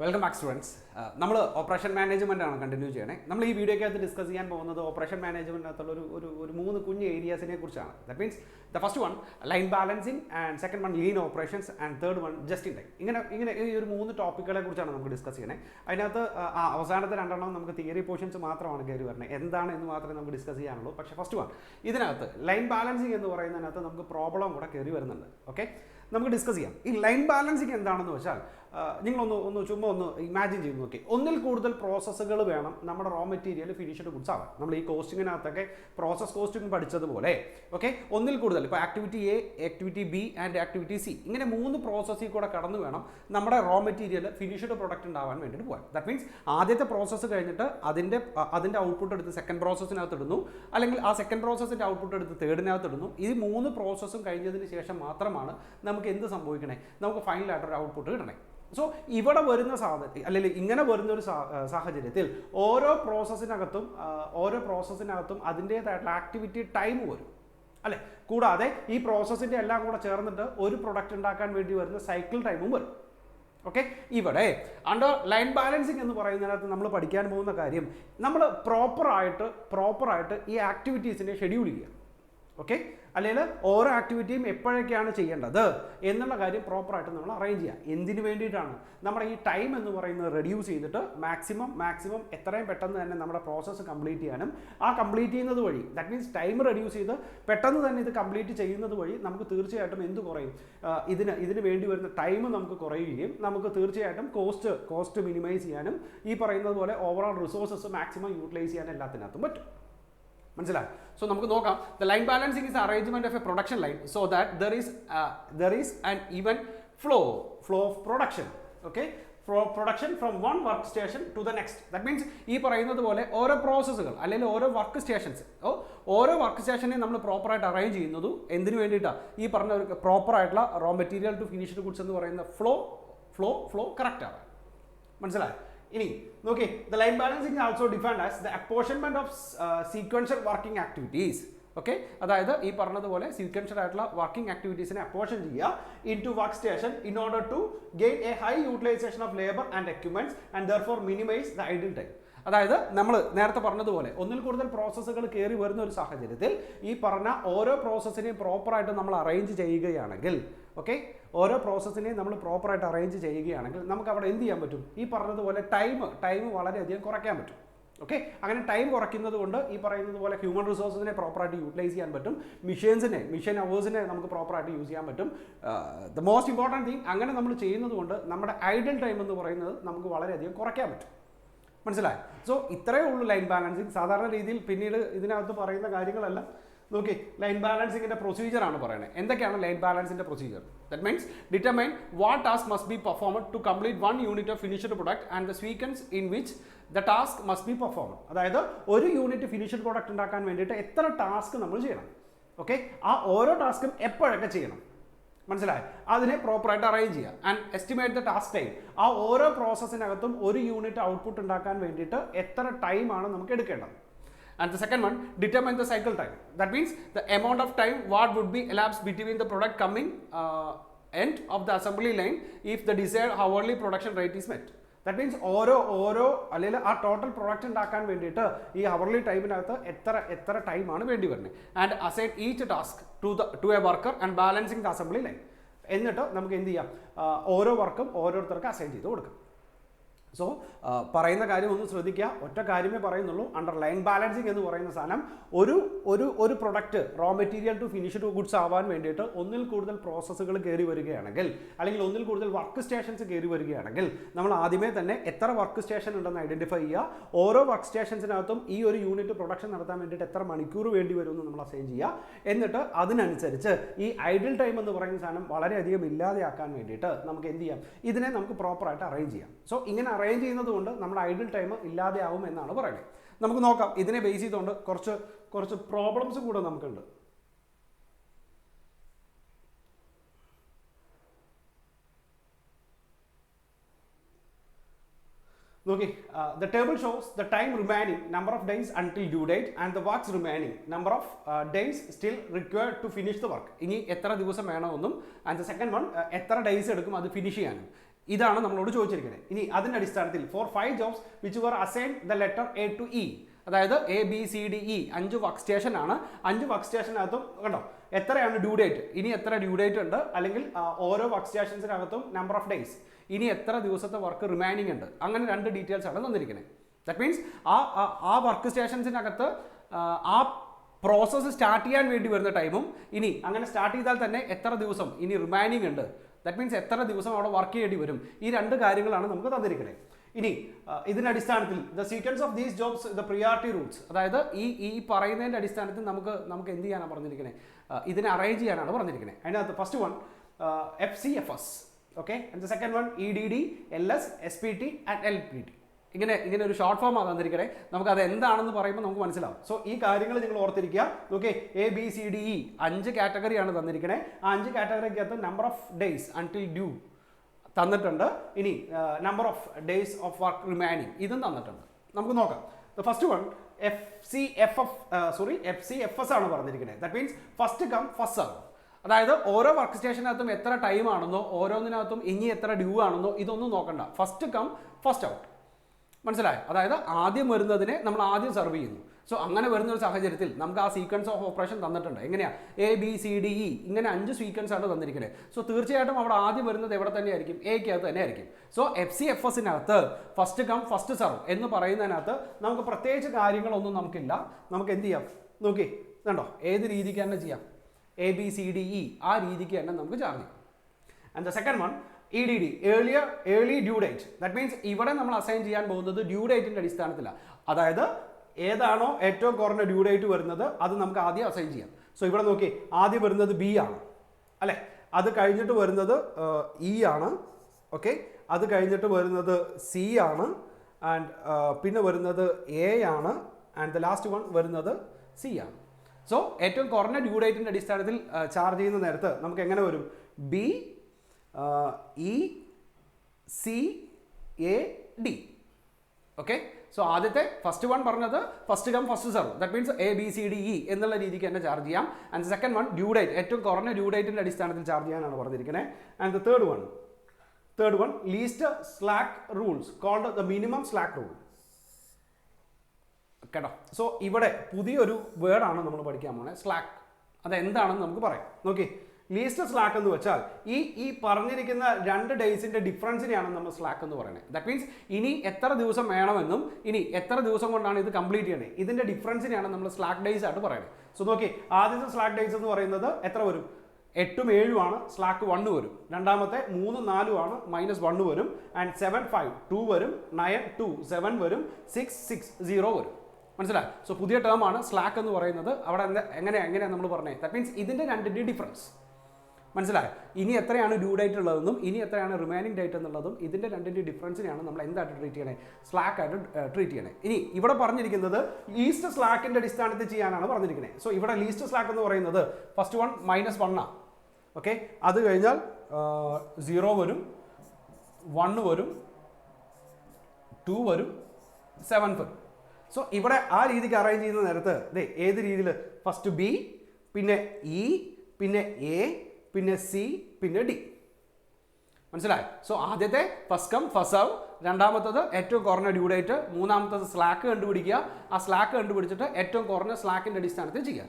Welcome back students. നമ്മൾ operation management ആണ് continue ചെയ്യണേ. നമ്മൾ ഈ വീഡിയോയ്ക്കകത്ത് ഡിസ്കസ് ചെയ്യാൻ പോകുന്നത് ഓപ്പറേഷൻ മാനേജ്മെൻറ്റിനകത്തുള്ള ഒരു മൂന്ന് കുഞ്ഞ് ഏരിയാസിനെ കുറിച്ചാണ്. That means the first one line balancing, and second one lean operations, and third one just in time. ഇങ്ങനെ ഈ ഒരു മൂന്ന് ടോപ്പിക്കുകളെ കുറിച്ചാണ് നമുക്ക് ഡിസ്കസ് ചെയ്യണേ. അതിനകത്ത് അവസാനത്തെ രണ്ടെണ്ണം നമുക്ക് തിയറി പോർഷൻസ് മാത്രമാണ് കയറി വരുന്നത്, എന്താണ് എന്ന് മാത്രമേ നമുക്ക് ഡിസ്കസ് ചെയ്യാനുള്ളൂ. പക്ഷേ ഫസ്റ്റ് വൺ ഇതിനകത്ത് ലൈൻ ബാലൻസിങ് എന്ന് പറയുന്നതിനകത്ത് നമുക്ക് പ്രോബ്ലം കൂടെ കയറി വരുന്നുണ്ട്. ഓക്കെ, നമുക്ക് ഡിസ്കസ് ചെയ്യാം. ഈ ലൈൻ ബാലൻസിങ് എന്താണെന്ന് വെച്ചാൽ നിങ്ങളൊന്ന് ചുമ്മാ ഒന്ന് ഇമാജിൻ ചെയ്ത് നോക്കി. ഒന്നിൽ കൂടുതൽ പ്രോസസ്സുകൾ വേണം നമ്മുടെ റോ മെറ്റീരിയൽ ഫിനിഷ്ഡ് ഗുഡ്സ് ആവാൻ. നമ്മൾ ഈ കോസ്റ്റിങ്ങിനകത്തൊക്കെ പ്രോസസ് കോസ്റ്റിംഗ് പഠിച്ചതുപോലെ ഓക്കെ, ഒന്നിൽ കൂടുതൽ ഇപ്പോൾ activity A, activity B and activity C, ഇങ്ങനെ മൂന്ന് പ്രോസസ്സിൽ കൂടെ കടന്നു വേണം നമ്മുടെ റോ മെറ്റീരിയൽ ഫിനിഷ്ഡ് പ്രൊഡക്റ്റ് ഉണ്ടാവാൻ വേണ്ടിയിട്ട് പോകാൻ. ദാറ്റ് മീൻസ് ആദ്യത്തെ പ്രോസസ്സ് കഴിഞ്ഞിട്ട് അതിൻ്റെ ഔട്ട്പുട്ട് എടുത്ത് സെക്കൻഡ് പ്രോസസ്സിനകത്ത് ഇടുന്നു, അല്ലെങ്കിൽ ആ സെക്കൻഡ് പ്രോസസ്സിൻ്റെ ഔട്ട്പുട്ട് എടുത്ത് തേർഡിനകത്ത് ഇടുന്നു. ഈ മൂന്ന് പ്രോസസ്സും കഴിഞ്ഞതിന് ശേഷം മാത്രമാണ് നമുക്ക് എന്ത് സംഭവിക്കണേ, നമുക്ക് ഫൈനലായിട്ടൊരു ഔട്ട്പുട്ട് കിട്ടണേ. സോ ഇവിടെ വരുന്ന അല്ലെങ്കിൽ ഇങ്ങനെ വരുന്ന ഒരു സാഹചര്യത്തിൽ ഓരോ പ്രോസസ്സിനകത്തും അതിൻ്റേതായിട്ടുള്ള ആക്ടിവിറ്റി ടൈം വരും അല്ലേ. കൂടാതെ ഈ പ്രോസസ്സിൻ്റെ എല്ലാം കൂടെ ചേർന്നിട്ട് ഒരു പ്രൊഡക്റ്റ് ഉണ്ടാക്കാൻ വേണ്ടി വരുന്ന സൈക്കിൾ ടൈമും വരും. ഓക്കെ, ഇവിടെ അണ്ടർ ലൈൻ ബാലൻസിങ് എന്ന് പറയുന്നതിനകത്ത് നമ്മൾ പഠിക്കാൻ പോകുന്ന കാര്യം, നമ്മൾ പ്രോപ്പറായിട്ട് ഈ ആക്ടിവിറ്റീസിനെ ഷെഡ്യൂൾ ചെയ്യുക. ഓക്കെ, അല്ലെങ്കിൽ ഓരോ ആക്ടിവിറ്റിയും എപ്പോഴൊക്കെയാണ് ചെയ്യേണ്ടത് എന്നുള്ള കാര്യം പ്രോപ്പറായിട്ട് നമ്മൾ അറേഞ്ച് ചെയ്യുക. എന്തിനു വേണ്ടിയിട്ടാണ്? നമ്മുടെ ഈ ടൈം എന്ന് പറയുന്നത് റെഡ്യൂസ് ചെയ്തിട്ട് മാക്സിമം എത്രയും പെട്ടെന്ന് തന്നെ നമ്മുടെ പ്രോസസ്സ് കംപ്ലീറ്റ് ചെയ്യാനും, ആ കംപ്ലീറ്റ് ചെയ്യുന്നത് വഴി ദാറ്റ് മീൻസ് ടൈം റെഡ്യൂസ് ചെയ്ത് പെട്ടെന്ന് തന്നെ ഇത് കംപ്ലീറ്റ് ചെയ്യുന്നത് വഴി നമുക്ക് തീർച്ചയായിട്ടും എന്ത് കുറയും, ഇതിന് വേണ്ടി വരുന്ന ടൈം നമുക്ക് കുറയുകയും നമുക്ക് തീർച്ചയായിട്ടും കോസ്റ്റ് മിനിമൈസ് ചെയ്യാനും ഈ പറയുന്നത് പോലെ ഓവറോൾ റിസോഴ്സസ് മാക്സിമം യൂട്ടിലൈസ് ചെയ്യാൻ എല്ലാത്തിനകത്തും പറ്റും. മനസ്സിലായി? സോ നമുക്ക് നോക്കാം. The line balancing is arrangement of A production line so that there is an even flow of production. Okay, production from one workstation to the next. That means ഈ പറയുന്നത് പോലെ ഓരോ പ്രോസസ്സുകൾ അല്ലെങ്കിൽ ഓരോ വർക്ക് സ്റ്റേഷനെ നമ്മൾ പ്രോപ്പറായിട്ട് അറേഞ്ച് ചെയ്യുന്നതും എന്തിനു വേണ്ടിയിട്ടാണ്? ഈ പറഞ്ഞ ഒരു പ്രോപ്പറായിട്ടുള്ള raw material to finished goods എന്ന് പറയുന്ന ഫ്ലോ കറക്റ്റ് ആവാൻ. മനസ്സിലായി? ഇനി നോക്കി, the line balancing also defined as the apportionment of sequential working activities. Okay, അതായത് ഈ പറഞ്ഞതുപോലെ സീക്വൻഷ്യൽ ആയിട്ടുള്ള വർക്കിംഗ് ആക്ടിവിറ്റീസിനെ അപ്പോർഷൻ ചെയ്യുക in to work station in order to gain a high utilization of labour and equipments and therefore minimize the idle time. അതായത് നമ്മൾ നേരത്തെ പറഞ്ഞതുപോലെ ഒന്നിൽ കൂടുതൽ പ്രോസസ്സുകൾ കയറി വരുന്ന ഒരു സാഹചര്യത്തിൽ ഈ പറഞ്ഞ ഓരോ പ്രോസസ്സിനെയും പ്രോപ്പറായിട്ട് നമ്മൾ അറേഞ്ച് ചെയ്യുകയാണെങ്കിൽ, ഓക്കെ, ഓരോ പ്രോസസ്സിനെയും നമ്മൾ പ്രോപ്പറായിട്ട് അറേഞ്ച് ചെയ്യുകയാണെങ്കിൽ നമുക്ക് അവിടെ എന്ത് ചെയ്യാൻ പറ്റും? ഈ പറഞ്ഞതുപോലെ ടൈം വളരെയധികം കുറയ്ക്കാൻ പറ്റും. ഓക്കെ, അങ്ങനെ ടൈം കുറയ്ക്കുന്നത് കൊണ്ട് ഈ പറയുന്നത് പോലെ ഹ്യൂമൻ റിസോഴ്സിനെ പ്രോപ്പറായിട്ട് യൂട്ടിലൈസ് ചെയ്യാൻ പറ്റും, മിഷൻ അവേഴ്സിനെ നമുക്ക് പ്രോപ്പറായിട്ട് യൂസ് ചെയ്യാൻ പറ്റും. ദ മോസ്റ്റ് ഇമ്പോർട്ടൻറ്റ് തിങ്, അങ്ങനെ നമ്മൾ ചെയ്യുന്നത് കൊണ്ട് നമ്മുടെ ഐഡൽ ടൈം എന്ന് പറയുന്നത് നമുക്ക് വളരെയധികം കുറയ്ക്കാൻ പറ്റും. മനസ്സിലായി? സോ ഇത്രയേ ഉള്ളൂ ലൈൻ ബാലൻസിങ്. സാധാരണ രീതിയിൽ പിന്നീട് ഇതിനകത്ത് പറയുന്ന കാര്യങ്ങളെല്ലാം നോക്കി ലൈൻ ബാലൻസിങ്ങിൻ്റെ പ്രൊസീജിയർ ആണ് പറയുന്നത്. എന്തൊക്കെയാണ് ലൈൻ ബാലൻസിൻ്റെ procedure? That means determine what task must be performed to complete one unit of finished product and the sequence in which the task must be performed. അതായത് ഒരു യൂണിറ്റ് ഫിനിഷ്ഡ് പ്രൊഡക്റ്റ് ഉണ്ടാക്കാൻ വേണ്ടിയിട്ട് എത്ര task നമ്മൾ ചെയ്യണം, okay, ആ ഓരോ ടാസ്കും എപ്പോഴൊക്കെ ചെയ്യണം. മനസ്സിലായി? അതിനെ പ്രോപ്പറായിട്ട് അറേഞ്ച് ചെയ്യുക and estimate the task time. ആ ഓരോ പ്രോസസ്സിനകത്തും ഒരു യൂണിറ്റ് ഔട്ട്പുട്ട് ഉണ്ടാക്കാൻ വേണ്ടിയിട്ട് എത്ര ടൈമാണ് നമുക്ക് എടുക്കേണ്ടത്. And the second one, determine the cycle time. That means the amount of time what would be elapsed between the product coming end of the assembly line if the desired hourly production rate is met. That means ഓരോ അല്ലെങ്കിൽ ആ total product ഉണ്ടാക്കാൻ വേണ്ടിയിട്ട് ഈ hourly ടൈമിനകത്ത് എത്ര ടൈമാണ് വേണ്ടി വരുന്നത്. And assign each task to a worker and balancing the assembly line. എന്നിട്ട് നമുക്ക് എന്ത് ചെയ്യാം, ഓരോ വർക്കും ഓരോരുത്തർക്ക് അസൈൻ ചെയ്ത് കൊടുക്കാം. സോ പറയുന്ന കാര്യം ഒന്ന് ശ്രദ്ധിക്കുക. ഒറ്റ കാര്യമേ പറയുന്നുള്ളൂ. അണ്ടർ ലൈൻ ബാലൻസിങ് എന്ന് പറയുന്ന സാധനം ഒരു product raw material to finished goods ആവാൻ വേണ്ടിയിട്ട് ഒന്നിൽ കൂടുതൽ പ്രോസസ്സുകൾ കയറി വരികയാണെങ്കിൽ, അല്ലെങ്കിൽ ഒന്നിൽ കൂടുതൽ വർക്ക് സ്റ്റേഷൻസ് കയറി വരികയാണെങ്കിൽ, നമ്മൾ ആദ്യമേ തന്നെ എത്ര വർക്ക് സ്റ്റേഷൻ ഉണ്ടെന്ന് ഐഡന്റിഫൈ ചെയ്യുക. ഓരോ വർക്ക് സ്റ്റേഷൻസിനകത്തും ഈ ഒരു യൂണിറ്റ് പ്രൊഡക്ഷൻ നടത്താൻ വേണ്ടിയിട്ട് എത്ര മണിക്കൂർ വേണ്ടി വരുമെന്ന് നമ്മൾ അസൈൻ ചെയ്യുക. എന്നിട്ട് അതിനനുസരിച്ച് ഈ ഐഡിൽ ടൈം എന്ന് പറയുന്ന സാധനം വളരെയധികം ഇല്ലാതെയാക്കാൻ വേണ്ടിയിട്ട് നമുക്ക് എന്ത് ചെയ്യാം, ഇതിനെ നമുക്ക് പ്രോപ്പറായിട്ട് അറേഞ്ച് ചെയ്യാം. സോ ഇങ്ങനെ അറേഞ്ച് ചെയ്യുന്നത് കൊണ്ട് നമ്മുടെ ഐഡിൽ ടൈം ഇല്ലാതെയാവും എന്നാണ് പറയുന്നത്. നമുക്ക് നോക്കാം. ഇതിനെ ബേസ് ചെയ്തുകൊണ്ട് കുറച്ച് പ്രോബ്ലംസ് കൂടെ നമുക്കുണ്ട്. നോക്കി, the table shows the time remaining, number of days until due date, and the works remaining, number of days still required to finish the work. ഇനി എത്ര ദിവസം വേണമെന്നും, and the second one എത്ര ഡേയ്സ് എടുക്കും അത് ഫിനിഷ് ചെയ്യാനും. ഇതാണ് നമ്മളോട് ചോദിച്ചിരിക്കുന്നത്. ഇനി അതിൻ്റെ അടിസ്ഥാനത്തിൽ for 5 jobs which were assign the letter A to E, അതായത് ABCDE 5 വർക്ക് സ്റ്റേഷൻ ആണ്. 5 വർക്ക് സ്റ്റേഷനകത്തും കണ്ടോ എത്രയാണ് ഡ്യൂ ഡേറ്റ്, ഇനി എത്ര ഡ്യൂ ഡേറ്റ് ഉണ്ട്, അല്ലെങ്കിൽ ഓരോ വർക്ക് സ്റ്റേഷൻസിനകത്തും നമ്പർ ഓഫ് ഡേയ്സ്, ഇനി എത്ര ദിവസത്തെ വർക്ക് റിമൈനിങ് ഉണ്ട്, അങ്ങനെ 2 ഡീറ്റെയിൽസ് ആണ് തന്നിരിക്കുന്നത്. ദാറ്റ് മീൻസ് ആ വർക്ക് സ്റ്റേഷൻസിനകത്ത് ആ പ്രോസസ്സ് സ്റ്റാർട്ട് ചെയ്യാൻ വേണ്ടി വരുന്ന ടൈമും, ഇനി അങ്ങനെ സ്റ്റാർട്ട് ചെയ്താൽ തന്നെ എത്ര ദിവസം ഇനി റിമൈനിങ് ഉണ്ട്, ദാറ്റ് മീൻസ് എത്ര ദിവസം അവിടെ വർക്ക് ചെയ്യേണ്ടി വരും, ഈ 2 കാര്യങ്ങളാണ് നമുക്ക് തന്നിരിക്കുന്നത്. ഇനി ഇതിന്റെ അടിസ്ഥാനത്തിൽ the sequence of these jobs the priority Roots, അതായത് ഈ പറയുന്നതിന്റെ അടിസ്ഥാനത്തിൽ നമുക്ക് എന്ത് ചെയ്യാനാണ് പറഞ്ഞിരിക്കുന്നത്, ഇതിനെ അറേഞ്ച് ചെയ്യാനാണ് പറഞ്ഞിരിക്കുന്നത്. അതിനകത്ത് first one FCFS, okay, and the second one EDD, LS, SPT and LPT. ഇങ്ങനെ ഒരു ഷോർട്ട് ഫോം ആണ് തന്നിരിക്കണേ. നമുക്ക് അത് എന്താണെന്ന് പറയുമ്പോൾ നമുക്ക് മനസ്സിലാവും. സോ ഈ കാര്യങ്ങൾ നിങ്ങൾ ഓർത്തിരിക്കുക. ഓക്കെ, ABCDE 5 കാറ്റഗറിയാണ് തന്നിരിക്കണേ. ആ 5 കാറ്റഗറിക്കകത്ത് number of days until due തന്നിട്ടുണ്ട്. ഇനി number of days of work remaining ഇതും തന്നിട്ടുണ്ട്. നമുക്ക് നോക്കാം. ദ ഫസ്റ്റ് വൺ FCFS ആണ് പറഞ്ഞിരിക്കുന്നത്. That means first come first serve. അതായത് ഓരോ വർക്ക് സ്റ്റേഷനകത്തും എത്ര ടൈം ആണെന്നോ ഓരോന്നിനകത്തും ഇനി എത്ര ഡ്യൂ ആണെന്നോ ഇതൊന്നും നോക്കണ്ട. ഫസ്റ്റ് കം ഫസ്റ്റ് ഔട്ട്, മനസ്സിലായോ? അതായത് ആദ്യം വരുന്നതിനെ നമ്മൾ ആദ്യം സെർവ് ചെയ്യുന്നു. സോ അങ്ങനെ വരുന്ന ഒരു സാഹചര്യത്തിൽ നമുക്ക് ആ സീക്വൻസ് ഓഫ് ഓപ്പറേഷൻ തന്നിട്ടുണ്ട്. എങ്ങനെയാണ്? ABCDE ഇങ്ങനെ 5 സീക്വൻസ് ആണ് തന്നിരിക്കുന്നത്. സോ തീർച്ചയായിട്ടും അവിടെ ആദ്യം വരുന്നത് എവിടെ തന്നെ ആയിരിക്കും? എക്കകത്ത് തന്നെ ആയിരിക്കും. സോ FCFSനകത്ത് ഫസ്റ്റ് കം ഫസ്റ്റ് സർവ് എന്ന് പറയുന്നതിനകത്ത് നമുക്ക് പ്രത്യേകിച്ച് കാര്യങ്ങളൊന്നും നമുക്കില്ല. നമുക്ക് എന്ത് ചെയ്യാം? നോക്കി കണ്ടോ, ഏത് രീതിക്ക് തന്നെ ചെയ്യാം. ABCDE ആ രീതിക്ക് തന്നെ നമുക്ക് ചാർജ് ചെയ്യാം. And the second one EDD, early due date. That means ഇവിടെ നമ്മൾ അസൈൻ ചെയ്യാൻ പോകുന്നത് ഡ്യൂ ഡേറ്റിന്റെ അടിസ്ഥാനത്തിലാണ്. അതായത് ഏതാണോ ഏറ്റവും കുറഞ്ഞ ഡ്യൂ ഡേറ്റ് വരുന്നത് അത് നമുക്ക് ആദ്യം അസൈൻ ചെയ്യാം. സോ ഇവിടെ നോക്കി, ആദ്യം വരുന്നത് B ആണ് അല്ലേ, അത് കഴിഞ്ഞിട്ട് വരുന്നത് E ആണ്, ഓക്കെ, അത് കഴിഞ്ഞിട്ട് വരുന്നത് C ആണ്, ആൻഡ് പിന്നെ വരുന്നത് A ആണ്, ആൻഡ് ദ ലാസ്റ്റ് വൺ വരുന്നത് C ആണ്. സോ ഏറ്റവും കുറഞ്ഞ ഡ്യൂ ഡേറ്റിന്റെ അടിസ്ഥാനത്തിൽ ചാർജ് ചെയ്യുന്ന നേരത്ത് നമുക്ക് എങ്ങനെ വരും? BECAD. ഓക്കെ, സോ ആദ്യത്തെ ഫസ്റ്റ് വൺ പറഞ്ഞത് first come first serve. That means ABCDE എന്നുള്ള രീതിക്ക് തന്നെ ചാർജ് ചെയ്യാം. And second one due date, ഏറ്റവും കുറഞ്ഞ ഡ്യൂ ഡേറ്റിന്റെ അടിസ്ഥാനത്തിൽ ചാർജ് ചെയ്യാനാണ് പറഞ്ഞിരിക്കുന്നത്. And the third one least slack rules called the minimum slack rule. കേട്ടോ, സോ ഇവിടെ പുതിയൊരു വേർഡാണ് നമ്മൾ പഠിക്കാൻ പോകുന്നത്, സ്ലാക്ക്. അതെന്താണെന്ന് നമുക്ക് പറയാം. നോക്കി, ലീസ്റ്റ് സ്ലാക്ക് എന്ന് വെച്ചാൽ ഈ പറഞ്ഞിരിക്കുന്ന 2 ഡേയ്സിന്റെ ഡിഫറൻസിനെയാണ് നമ്മൾ സ്ലാക്ക് എന്ന് പറയുന്നത്. ദാറ്റ് മീൻസ് ഇനി എത്ര ദിവസം വേണമെന്നും ഇനി എത്ര ദിവസം കൊണ്ടാണ് ഇത് കംപ്ലീറ്റ് ചെയ്യണേ, ഇതിന്റെ ഡിഫറൻസിനെയാണ് നമ്മൾ സ്ലാക്ക് ഡേയ്സ് ആയിട്ട് പറയുന്നത്. സോ നോക്കി, ആദ്യത്തെ സ്ലാക്ക് ഡേയ്സ് എന്ന് പറയുന്നത് എത്ര വരും? 8ഉം 7ഉം ആണ്, സ്ലാക്ക് 1 വരും. രണ്ടാമത്തെ 3ഉം 4ഉം ആണ്, -1 വരും. ആൻഡ് 7 5 2 വരും, 9 2 7 വരും, 6 6 0 വരും. മനസ്സിലായി? സോ പുതിയ ടേം ആണ് സ്ലാക്ക് എന്ന് പറയുന്നത്. അവിടെ എങ്ങനെയാണ് നമ്മൾ പറഞ്ഞത്? ദാറ്റ് മീൻസ് ഇതിന്റെ 2ന്റെ ഡിഫറൻസ് മനസ്സിലായോ? ഇനി എത്രയാണ് ഡ്യൂ ഡേറ്റ് ഉള്ളതെന്നും ഇനി എത്രയാണ് റിമൈനിങ് ഡേറ്റ് എന്നുള്ളതും ഇതിന്റെ 2ന്റെ ഡിഫറൻസിനെയാണ് നമ്മൾ എന്തായിട്ട് ട്രീറ്റ് ചെയ്യണേ? സ്ലാക്ക് ആയിട്ട് ട്രീറ്റ് ചെയ്യണേ. ഇനി ഇവിടെ പറഞ്ഞിരിക്കുന്നത് ലീസ്റ്റ് സ്ലാക്കിന്റെ അടിസ്ഥാനത്തിൽ ചെയ്യാനാണ് പറഞ്ഞിരിക്കുന്നത്. സോ ഇവിടെ ലീസ്റ്റ് സ്ലാക്ക് എന്ന് പറയുന്നത് ഫസ്റ്റ് വൺ -1 ആണ്, ഓക്കെ, അത് കഴിഞ്ഞാൽ 0 വരും, 1 വരും, 2 വരും, 7 വരും. സോ ഇവിടെ ആ രീതിക്ക് അറേഞ്ച് ചെയ്യുന്ന നേരത്ത് ഏത് രീതിയിൽ? ഫസ്റ്റ് B, പിന്നെ E, പിന്നെ A, പിന്നെ C, പിന്നെ D. മനസ്സിലായി? സോ ആദ്യത്തെ ഫസ്റ്റ് കം ഫസ്റ്റ് സർവ്, രണ്ടാമത്തത് ഏറ്റവും കുറഞ്ഞ ഡ്യൂ ഡേറ്റ്, മൂന്നാമത്തത് സ്ലാക്ക് കണ്ടുപിടിക്കുക. ആ സ്ലാക്ക് കണ്ടുപിടിച്ചിട്ട് ഏറ്റവും കുറഞ്ഞ സ്ലാക്കിന്റെ അടിസ്ഥാനത്തിൽ ചെയ്യുക.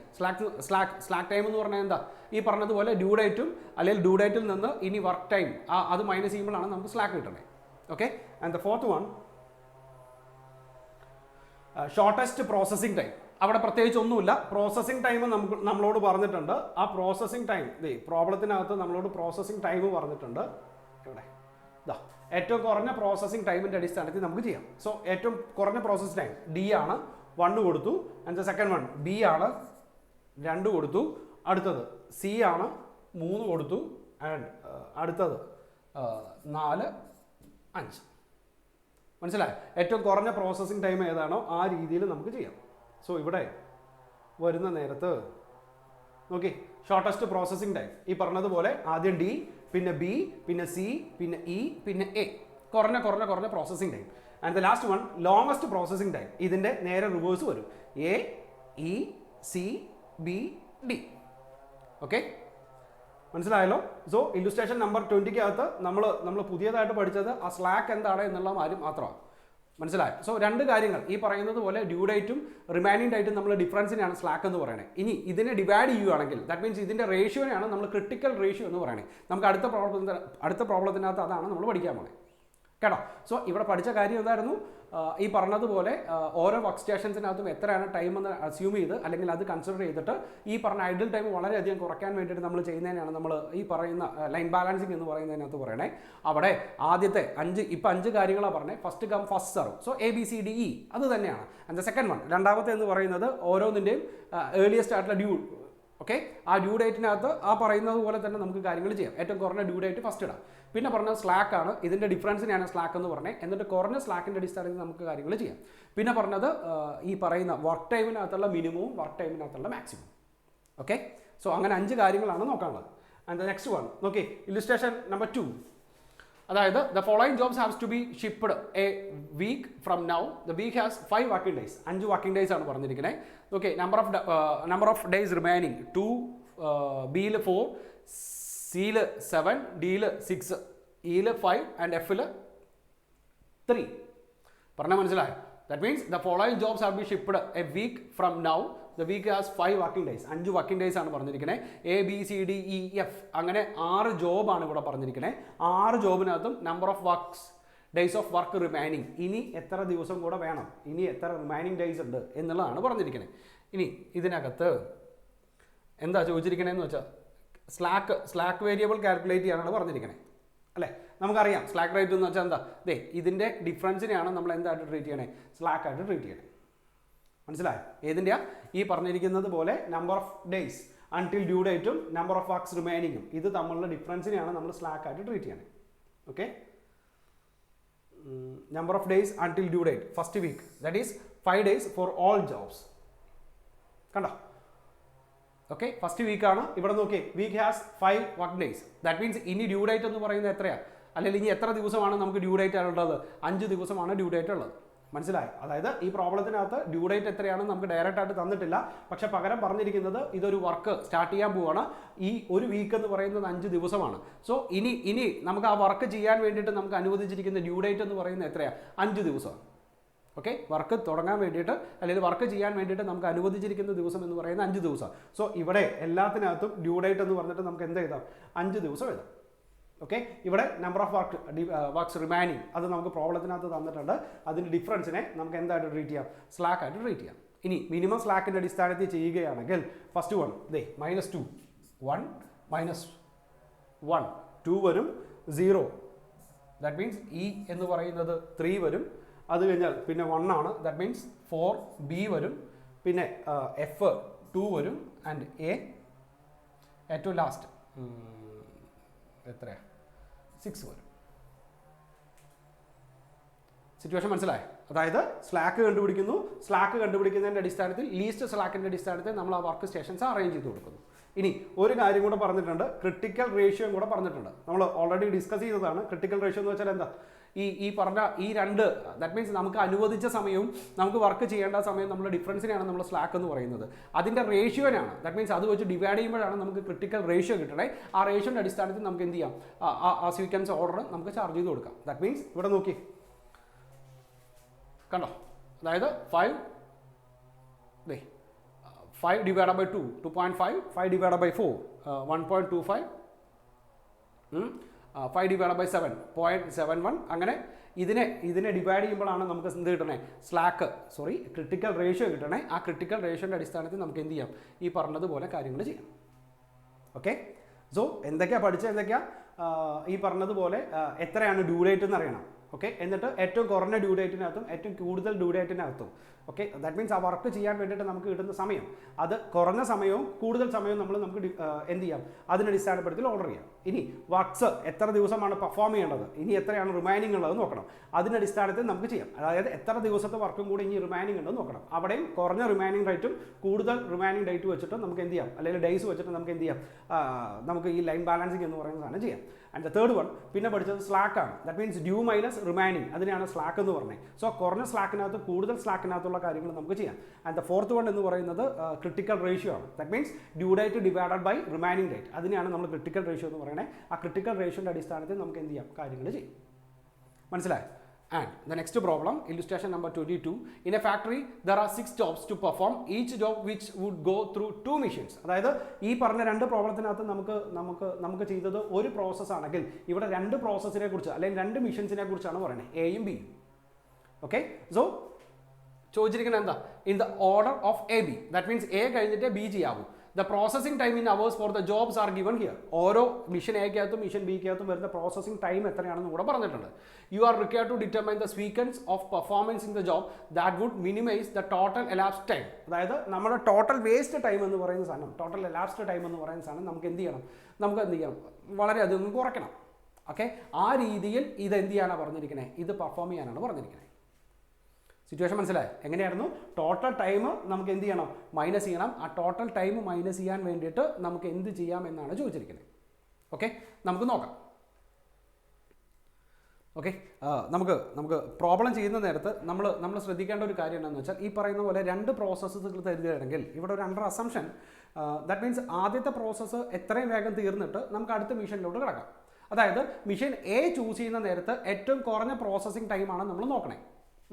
സ്ലാക്ക് ടൈം എന്ന് പറഞ്ഞാൽ എന്താ? ഈ പറഞ്ഞതുപോലെ ഡ്യൂ ഡേറ്റും അല്ലെങ്കിൽ ഡ്യൂ ഡേറ്റിൽ നിന്ന് ഇനി വർക്ക് ടൈം അത് മൈനസ് ചെയ്യുമ്പോഴാണ് നമുക്ക് സ്ലാക്ക് കിട്ടണേ. Okay, and the fourth one shortest processing time. അവിടെ പ്രത്യേകിച്ച് ഒന്നുമില്ല. പ്രോസസ്സിംഗ് ടൈം നമ്മളോട് പറഞ്ഞിട്ടുണ്ട്. ആ പ്രോസസ്സിംഗ് ടൈം പ്രോബ്ലത്തിനകത്ത് നമ്മളോട് പ്രോസസ്സിംഗ് ടൈം പറഞ്ഞിട്ടുണ്ട്. ഇവിടെ ഏറ്റവും കുറഞ്ഞ പ്രോസസ്സിംഗ് ടൈമിൻ്റെ അടിസ്ഥാനത്തിൽ നമുക്ക് ചെയ്യാം. സോ ഏറ്റവും കുറഞ്ഞ പ്രോസസ്സിംഗ് ടൈം D ആണ്, 1 കൊടുത്തു. And the second one B ആണ്, 2 കൊടുത്തു. അടുത്തത് C ആണ്, 3 കൊടുത്തു. ആൻഡ് അടുത്തത് 4 5. മനസ്സിലായി? ഏറ്റവും കുറഞ്ഞ പ്രോസസ്സിംഗ് ടൈം ഏതാണോ ആ രീതിയിൽ നമുക്ക് ചെയ്യാം. സോ ഇവിടെ വരുന്ന നേരത്ത് നോക്കി, ഷോർട്ടസ്റ്റ് പ്രോസസ്സിംഗ് ടൈം ഈ പറഞ്ഞതുപോലെ ആദ്യം D, പിന്നെ B, പിന്നെ C, പിന്നെ E, പിന്നെ A. കുറഞ്ഞ processing time. And the last one longest processing time. ഇതിൻ്റെ നേരെ റിവേഴ്സ് വരും, A, E, C, B, D. Okay, മനസ്സിലായല്ലോ? സോ ഇല്ലുസ്ട്രേഷൻ നമ്പർ 20-ക്കകത്ത് നമ്മൾ പുതിയതായിട്ട് പഠിച്ചത് ആ സ്ലാക്ക് എന്താണ് എന്നുള്ള കാര്യം മാത്രമാണ്. മനസ്സിലായോ? സോ രണ്ട് കാര്യങ്ങൾ ഈ പറയുന്നത് പോലെ ഡ്യൂ ഡേറ്റും റിമൈനിങ് ഡേറ്റും നമ്മൾ ഡിഫറൻസിനെയാണ് സ്ലാക്ക് എന്ന് പറയുന്നത്. ഇനി ഇതിനെ ഡിവൈഡ് ചെയ്യുകയാണെങ്കിൽ ദാറ്റ് മീൻസ് ഇതിൻ്റെ റേഷ്യോനെയാണ് നമ്മൾ ക്രിട്ടിക്കൽ റേഷ്യോ എന്ന് പറയുന്നത്. നമുക്ക് അടുത്ത പ്രോബ്ലത്തിനകത്ത് അതാണ് നമ്മൾ പഠിക്കാൻ പോകുന്നത് കേട്ടോ. സോ ഇവിടെ പഠിച്ച കാര്യം എന്തായിരുന്നു? ഈ പറഞ്ഞതുപോലെ ഓരോ വർക്ക് സ്റ്റേഷൻസിനകത്തും എത്രയാണ് ടൈം എന്ന് അസ്യൂം ചെയ്ത് അല്ലെങ്കിൽ അത് കൺസിഡർ ചെയ്തിട്ട് ഈ പറഞ്ഞ ഐഡിൽ ടൈം വളരെയധികം കുറയ്ക്കാൻ വേണ്ടിയിട്ട് നമ്മൾ ചെയ്യുന്നതിനാണ് നമ്മൾ ഈ പറയുന്ന ലൈൻ ബാലൻസിങ് എന്ന് പറയുന്നതിനകത്ത് പറയണേ. അവിടെ ആദ്യത്തെ 5 കാര്യങ്ങളാണ് പറഞ്ഞത്. First come first serve. So ABCDE അത് തന്നെയാണ്. ആൻഡ് ദ സെക്കൻഡ് വൺ രണ്ടാമത്തെ എന്ന് പറയുന്നത് ഓരോന്നിൻ്റെയും ഏർലിയസ്റ്റ് ആയിട്ടുള്ള ഡ്യൂ. ഓക്കെ, ആ ഡ്യൂ ഡേറ്റിനകത്ത് ആ പറയുന്നത് പോലെ തന്നെ നമുക്ക് കാര്യങ്ങൾ ചെയ്യാം. ഏറ്റവും കുറഞ്ഞ ഡ്യൂ ഡേറ്റ് ഫസ്റ്റ് ഇടാം. പിന്നെ പറഞ്ഞത് സ്ലാക്ക് ആണ്, ഇതിൻ്റെ ഡിഫറൻസിനെയാണ് സ്ലാക്ക് എന്ന് പറഞ്ഞത്. എന്നിട്ട് കുറഞ്ഞ സ്ലാക്കിൻ്റെ അടിസ്ഥാനത്തിൽ നമുക്ക് കാര്യങ്ങൾ ചെയ്യാം. പിന്നെ പറഞ്ഞത് ഈ പറയുന്ന വർക്ക് ടൈമിനകത്തുള്ള മിനിമവും വർക്ക് ടൈമിനകത്തുള്ള മാക്സിമം. ഓക്കെ, സോ അങ്ങനെ 5 കാര്യങ്ങളാണ് നോക്കാനുള്ളത്. ആൻഡ് ദ നെക്സ്റ്റ് വൺ നോക്കി, ഇല്ലുസ്ട്രേഷൻ നമ്പർ 2. അതായത് the following jobs haves to be shipped a week from now. The week has 5 working days. 5 working days ആണ് പറഞ്ഞിരിക്കുന്നത്. Okay, number of days remaining 2, ബിയിൽ 4, സിയിൽ 7, ഡിയിൽ 6, ഇയിൽ 5 ആൻഡ് എഫിൽ 3. പറഞ്ഞാൽ മനസ്സിലായോ? That means the following jobs have be shipped a week from now. The week has 5 working days. 5 working days ആണ് പറഞ്ഞിരിക്കുന്നത്. ABCDEF അങ്ങനെ 6 ജോബാണ് ഇവിടെ പറഞ്ഞിരിക്കുന്നത്. 6 ജോബിനകത്തും number of days of work remaining. ഇനി എത്ര ദിവസം കൂടെ വേണം, ഇനി എത്ര റിമൈനിങ് ഡേയ്സ് ഉണ്ട് എന്നുള്ളതാണ് പറഞ്ഞിരിക്കുന്നത്. ഇനി ഇതിനകത്ത് എന്താ ചോദിച്ചിരിക്കണേന്ന് വെച്ചാൽ സ്ലാക്ക് വേരിയബിൾ കാൽക്കുലേറ്റ് ചെയ്യാനാണ് പറഞ്ഞിരിക്കുന്നത് അല്ലേ? നമുക്കറിയാം സ്ലാക്ക് റേറ്റ് എന്ന് വെച്ചാൽ എന്താ? ഇതിൻ്റെ ഡിഫറൻസിനെയാണ് നമ്മൾ എന്തായിട്ട് ട്രീറ്റ് ചെയ്യണേ? സ്ലാക്ക് ആയിട്ട് ട്രീറ്റ് ചെയ്യണേ. മനസ്സിലായോ? ഏതിൻ്റെയാ? ഈ പറഞ്ഞിരിക്കുന്നത് പോലെ number of days until due ഡേറ്റും നമ്പർ ഓഫ് വർക്ക്സ് റിമൈനിങ്ങും ഇത് തമ്മിലുള്ള ഡിഫറൻസിനെയാണ് നമ്മൾ സ്ലാക്ക് ആയിട്ട് ട്രീറ്റ് ചെയ്യണേ. Okay, number of days until due date first week that is 5 days for all jobs. കണ്ടോ? ഓക്കെ, ഫസ്റ്റ് വീക്കാണ്. ഇവിടെ നോക്കി, week has 5 work days. That means ഇനി ഡ്യൂ ഡേറ്റ് എന്ന് പറയുന്നത് എത്രയാണ്? അല്ലെങ്കിൽ ഇനി എത്ര ദിവസമാണ് നമുക്ക് ഡ്യൂ ഡേറ്റ് ഉള്ളത്? 5 ദിവസമാണ് ഡ്യൂ ഡേറ്റ് ഉള്ളത്. മനസ്സിലായി? അതായത് ഈ പ്രോബ്ലത്തിനകത്ത് ഡ്യൂ ഡേറ്റ് എത്രയാണ് നമുക്ക് ഡയറക്റ്റ് ആയിട്ട് തന്നിട്ടില്ല. പക്ഷെ പകരം പറഞ്ഞിരിക്കുന്നത് ഇതൊരു വർക്ക് സ്റ്റാർട്ട് ചെയ്യാൻ പോവുകയാണ്. ഈ ഒരു വീക്ക് എന്ന് പറയുന്നത് 5 ദിവസമാണ്. സോ ഇനി നമുക്ക് ആ വർക്ക് ചെയ്യാൻ വേണ്ടിയിട്ട് നമുക്ക് അനുവദിച്ചിരിക്കുന്ന ഡ്യൂ ഡേറ്റ് എന്ന് പറയുന്നത് എത്രയാണ്? 5 ദിവസമാണ്. ഓക്കെ, വർക്ക് തുടങ്ങാൻ വേണ്ടിയിട്ട് അല്ലെങ്കിൽ വർക്ക് ചെയ്യാൻ വേണ്ടിയിട്ട് നമുക്ക് അനുവദിച്ചിരിക്കുന്ന ദിവസം എന്ന് പറയുന്നത് 5 ദിവസം. സോ ഇവിടെ എല്ലാത്തിനകത്തും ഡ്യൂ ഡേറ്റ് എന്ന് പറഞ്ഞിട്ട് നമുക്ക് എന്ത് എഴുതാം? 5 ദിവസം എഴുതാം. ഓക്കെ, ഇവിടെ നമ്പർ ഓഫ് വർക്ക്സ് റിമൈനിങ് അത് നമുക്ക് പ്രോബ്ലത്തിനകത്ത് തന്നിട്ടുണ്ട്. അതിൻ്റെ ഡിഫറൻസിനെ നമുക്ക് എന്തായിട്ട് ട്രീറ്റ് ചെയ്യാം? സ്ലാക്ക് ആയിട്ട് ട്രീറ്റ് ചെയ്യാം. ഇനി മിനിമം സ്ലാക്കിൻ്റെ അടിസ്ഥാനത്തിൽ ചെയ്യുകയാണെങ്കിൽ ഫസ്റ്റ് വൺ -2 1 -1 2 വരും, 0 ദാറ്റ് മീൻസ് ഇ എന്ന് പറയുന്നത് 3 വരും. അത് കഴിഞ്ഞാൽ പിന്നെ 1 ആണ്, ദാറ്റ് മീൻസ് 4 ബി വരും. പിന്നെ എഫ് 2 വരും ആൻഡ് എ ഏറ്റവും ലാസ്റ്റ് എത്രയാണ്? 6 വരും. സിറ്റുവേഷൻ മനസ്സിലായി? അതായത് സ്ലാക്ക് കണ്ടുപിടിക്കുന്നു. സ്ലാക്ക് കണ്ടുപിടിക്കുന്നതിൻ്റെ അടിസ്ഥാനത്തിൽ ലീസ്റ്റ് സ്ലാക്കിൻ്റെ അടിസ്ഥാനത്തിൽ നമ്മൾ ആ വർക്ക് സ്റ്റേഷൻസ് അറേഞ്ച് ചെയ്ത് കൊടുക്കുന്നു. ഇനി ഒരു കാര്യം കൂടെ പറഞ്ഞിട്ടുണ്ട്, ക്രിട്ടിക്കൽ റേഷ്യോയും കൂടെ പറഞ്ഞിട്ടുണ്ട്. നമ്മൾ ഓൾറെഡി ഡിസ്കസ് ചെയ്തതാണ്. ക്രിട്ടിക്കൽ റേഷ്യോ എന്ന് വെച്ചാൽ എന്താ? ഈ പറഞ്ഞ ഈ 2 ദാറ്റ് മീൻസ് നമുക്ക് അനുവദിച്ച സമയവും നമുക്ക് വർക്ക് ചെയ്യേണ്ട സമയവും നമ്മൾ ഡിഫറൻസിനെയാണ് നമ്മൾ സ്ലാക്ക് എന്ന് പറയുന്നത്. അതിൻ്റെ റേഷ്യോനാണ്. ദാറ്റ് മീൻസ് അത് വെച്ച് ഡിവൈഡ് ചെയ്യുമ്പോഴാണ് നമുക്ക് ക്രിട്ടിക്കൽ റേഷ്യോ കിട്ടണേ. ആ റേഷ്യോൻ്റെ അടിസ്ഥാനത്തിൽ നമുക്ക് എന്ത് ചെയ്യാം? ആ സീക്വൻസ് ഓർഡർ നമുക്ക് ചാർജ് ചെയ്ത് കൊടുക്കാം. ദാറ്റ് മീൻസ് ഇവിടെ നോക്കി, കണ്ടോ? അതായത് 5 divided by 2 2.5, 5 divided by 4 1.25, 5 divided by 7 0.71. അങ്ങനെ ഇതിനെ ഡിവൈഡ് ചെയ്യുമ്പോഴാണ് നമുക്ക് എന്ത് കിട്ടണേ? ക്രിട്ടിക്കൽ റേഷ്യോ കിട്ടണേ. ആ ക്രിട്ടിക്കൽ റേഷ്യോൻ്റെ അടിസ്ഥാനത്തിൽ നമുക്ക് എന്ത് ചെയ്യാം? ഈ പറഞ്ഞതുപോലെ കാര്യങ്ങൾ ചെയ്യാം. ഓക്കെ, സോ എന്തൊക്കെയാണ് പഠിച്ചത്? ഈ പറഞ്ഞതുപോലെ എത്രയാണ് ഡ്യൂ ഡേറ്റ് എന്ന് അറിയണം. ഓക്കെ, എന്നിട്ട് ഏറ്റവും കുറഞ്ഞ ഡ്യൂ ഡേറ്റിനകത്തും ഏറ്റവും കൂടുതൽ ഡ്യൂ ഡേറ്റിനകത്തും ഓക്കെ, ദാറ്റ് മീൻസ് ആ വർക്ക് ചെയ്യാൻ വേണ്ടിയിട്ട് നമുക്ക് കിട്ടുന്ന സമയം അത് കുറഞ്ഞ സമയവും കൂടുതൽ സമയവും നമുക്ക് എന്ത് ചെയ്യാം? അതിനടിസ്ഥാനപ്പെടുത്തി ഓർഡർ ചെയ്യാം. ഇനി വർക്ക്സ് എത്ര ദിവസമാണ് പെർഫോം ചെയ്യേണ്ടത്, ഇനി എത്രയാണ് റിമൈനിങ് ഉള്ളത് നോക്കണം. അതിൻ്റെ അടിസ്ഥാനത്തിൽ നമുക്ക് ചെയ്യാം. അതായത് എത്ര ദിവസത്തെ വർക്കും കൂടി ഇനി റിമൈനിങ് ഉണ്ടെന്ന് നോക്കണം. അവിടെയും കുറഞ്ഞ റിമൈനിങ് ഡേറ്റും കൂടുതൽ റിമൈനിങ് ഡേറ്റ് വെച്ചിട്ട് നമുക്ക് എന്ത് ചെയ്യാം, അല്ലെങ്കിൽ ഡേയ്സ് വെച്ചിട്ട് നമുക്ക് എന്ത് ചെയ്യാം, നമുക്ക് ഈ ലൈൻ ബാലൻസിങ് എന്ന് പറയുന്ന സാധനം ചെയ്യാം. ആൻഡ് ദ തേർഡ് വൺ പിന്നെ പഠിച്ചത് സ്ലാക്ക് ആണ്. That means due minus remaining, അതിനെയാണ് സ്ലാക്ക് എന്ന് പറഞ്ഞത്. സോ കുറഞ്ഞ സ്ലാക്കിനകത്ത് കൂടുതൽ സ്ലാക്കിനകത്തുള്ള കാര്യങ്ങൾ നമുക്ക് ചെയ്യാം. ആൻഡ് ദ ഫോർത്ത് വൺ എന്ന് പറയുന്നത് ക്രിട്ടിക്കൽ റേഷ്യോ ആണ്. That means due date divided by remaining date, അതിനെയാണ് നമ്മൾ ക്രിട്ടിക്കൽ റേഷ്യോ എന്ന് പറയുന്നത്. ആ ക്രിട്ടിക്കൽ റേഷ്യോയുടെ അടിസ്ഥാനത്തിൽ നമുക്ക് എന്ത് ചെയ്യാം, കാര്യങ്ങൾ ചെയ്യും. മനസ്സിലായി? And the next problem, illustration number 22. In a factory, there are 6 jobs to perform, each job which would go through 2 machines. അതായത് ഈ പറഞ്ഞ രണ്ട് പ്രോബ്ലത്തിനകത്ത് നമുക്ക് ചെയ്തത് ഒരു പ്രോസസ്സ് ആണെങ്കിൽ ഇവിടെ രണ്ട് പ്രോസസ്സിനെ കുറിച്ച് അല്ലെങ്കിൽ രണ്ട് മെഷീൻസിനെ കുറിച്ചാണ് പറയുന്നത്, എയും ബിയും. ഓക്കെ, സോ ചോദിച്ചിരിക്കുന്നത് എന്താ, in the order of A B. That means A കഴിഞ്ഞിട്ട് ബി ചെയ്യാവൂ. The processing time in hours for the jobs are given here. ഓരോ മിഷൻ എക്കകത്തും മിഷൻ ബിക്കകത്തും വരുന്ന പ്രോസസ്സിംഗ് ടൈം എത്രയാണെന്ന് കൂടെ പറഞ്ഞിട്ടുണ്ട്. You are required to determine the sequence of performance in the job that would minimize the total elapsed time. അതായത് നമ്മുടെ total waste time എന്ന് പറയുന്ന സാധനം, ടോട്ടൽ എലാപ്സ്ഡ് ടൈം എന്ന് പറയുന്ന സാധനം നമുക്ക് എന്ത് ചെയ്യണം, വളരെയധികം കുറയ്ക്കണം. ഓക്കെ, ആ രീതിയിൽ ഇത് എന്ത് ചെയ്യാനാണ് പറഞ്ഞിരിക്കുന്നത്, ഇത് പെർഫോം ചെയ്യാനാണ് പറഞ്ഞിരിക്കുന്നത്. സിറ്റുവേഷൻ മനസ്സിലായി? എങ്ങനെയായിരുന്നു, ടോട്ടൽ ടൈം നമുക്ക് എന്ത് ചെയ്യണം, മൈനസ് ചെയ്യണം. ആ ടോട്ടൽ ടൈം മൈനസ് ചെയ്യാൻ വേണ്ടിയിട്ട് നമുക്ക് എന്ത് ചെയ്യാം എന്നാണ് ചോദിച്ചിരിക്കുന്നത്. ഓക്കെ, നമുക്ക് നോക്കാം. ഓക്കെ, നമുക്ക് പ്രോബ്ലം ചെയ്യുന്ന നേരത്ത് നമ്മൾ ശ്രദ്ധിക്കേണ്ട ഒരു കാര്യം എന്താണെന്ന് വെച്ചാൽ, ഈ പറയുന്ന പോലെ രണ്ട് പ്രോസസ്സുകൾ തരികയാണെങ്കിൽ ഇവിടെ ഒരു അണ്ടർ അസംഷൻ, ദാറ്റ് മീൻസ് ആദ്യത്തെ പ്രോസസ്സ് എത്രയും വേഗം തീർന്നിട്ട് നമുക്ക് അടുത്ത മിഷനിലോട്ട് കിടക്കാം. അതായത് മിഷൻ എ ചൂസ് ചെയ്യുന്ന നേരത്ത് ഏറ്റവും കുറഞ്ഞ പ്രോസസ്സിംഗ് ടൈമാണ് നമ്മൾ നോക്കണേ.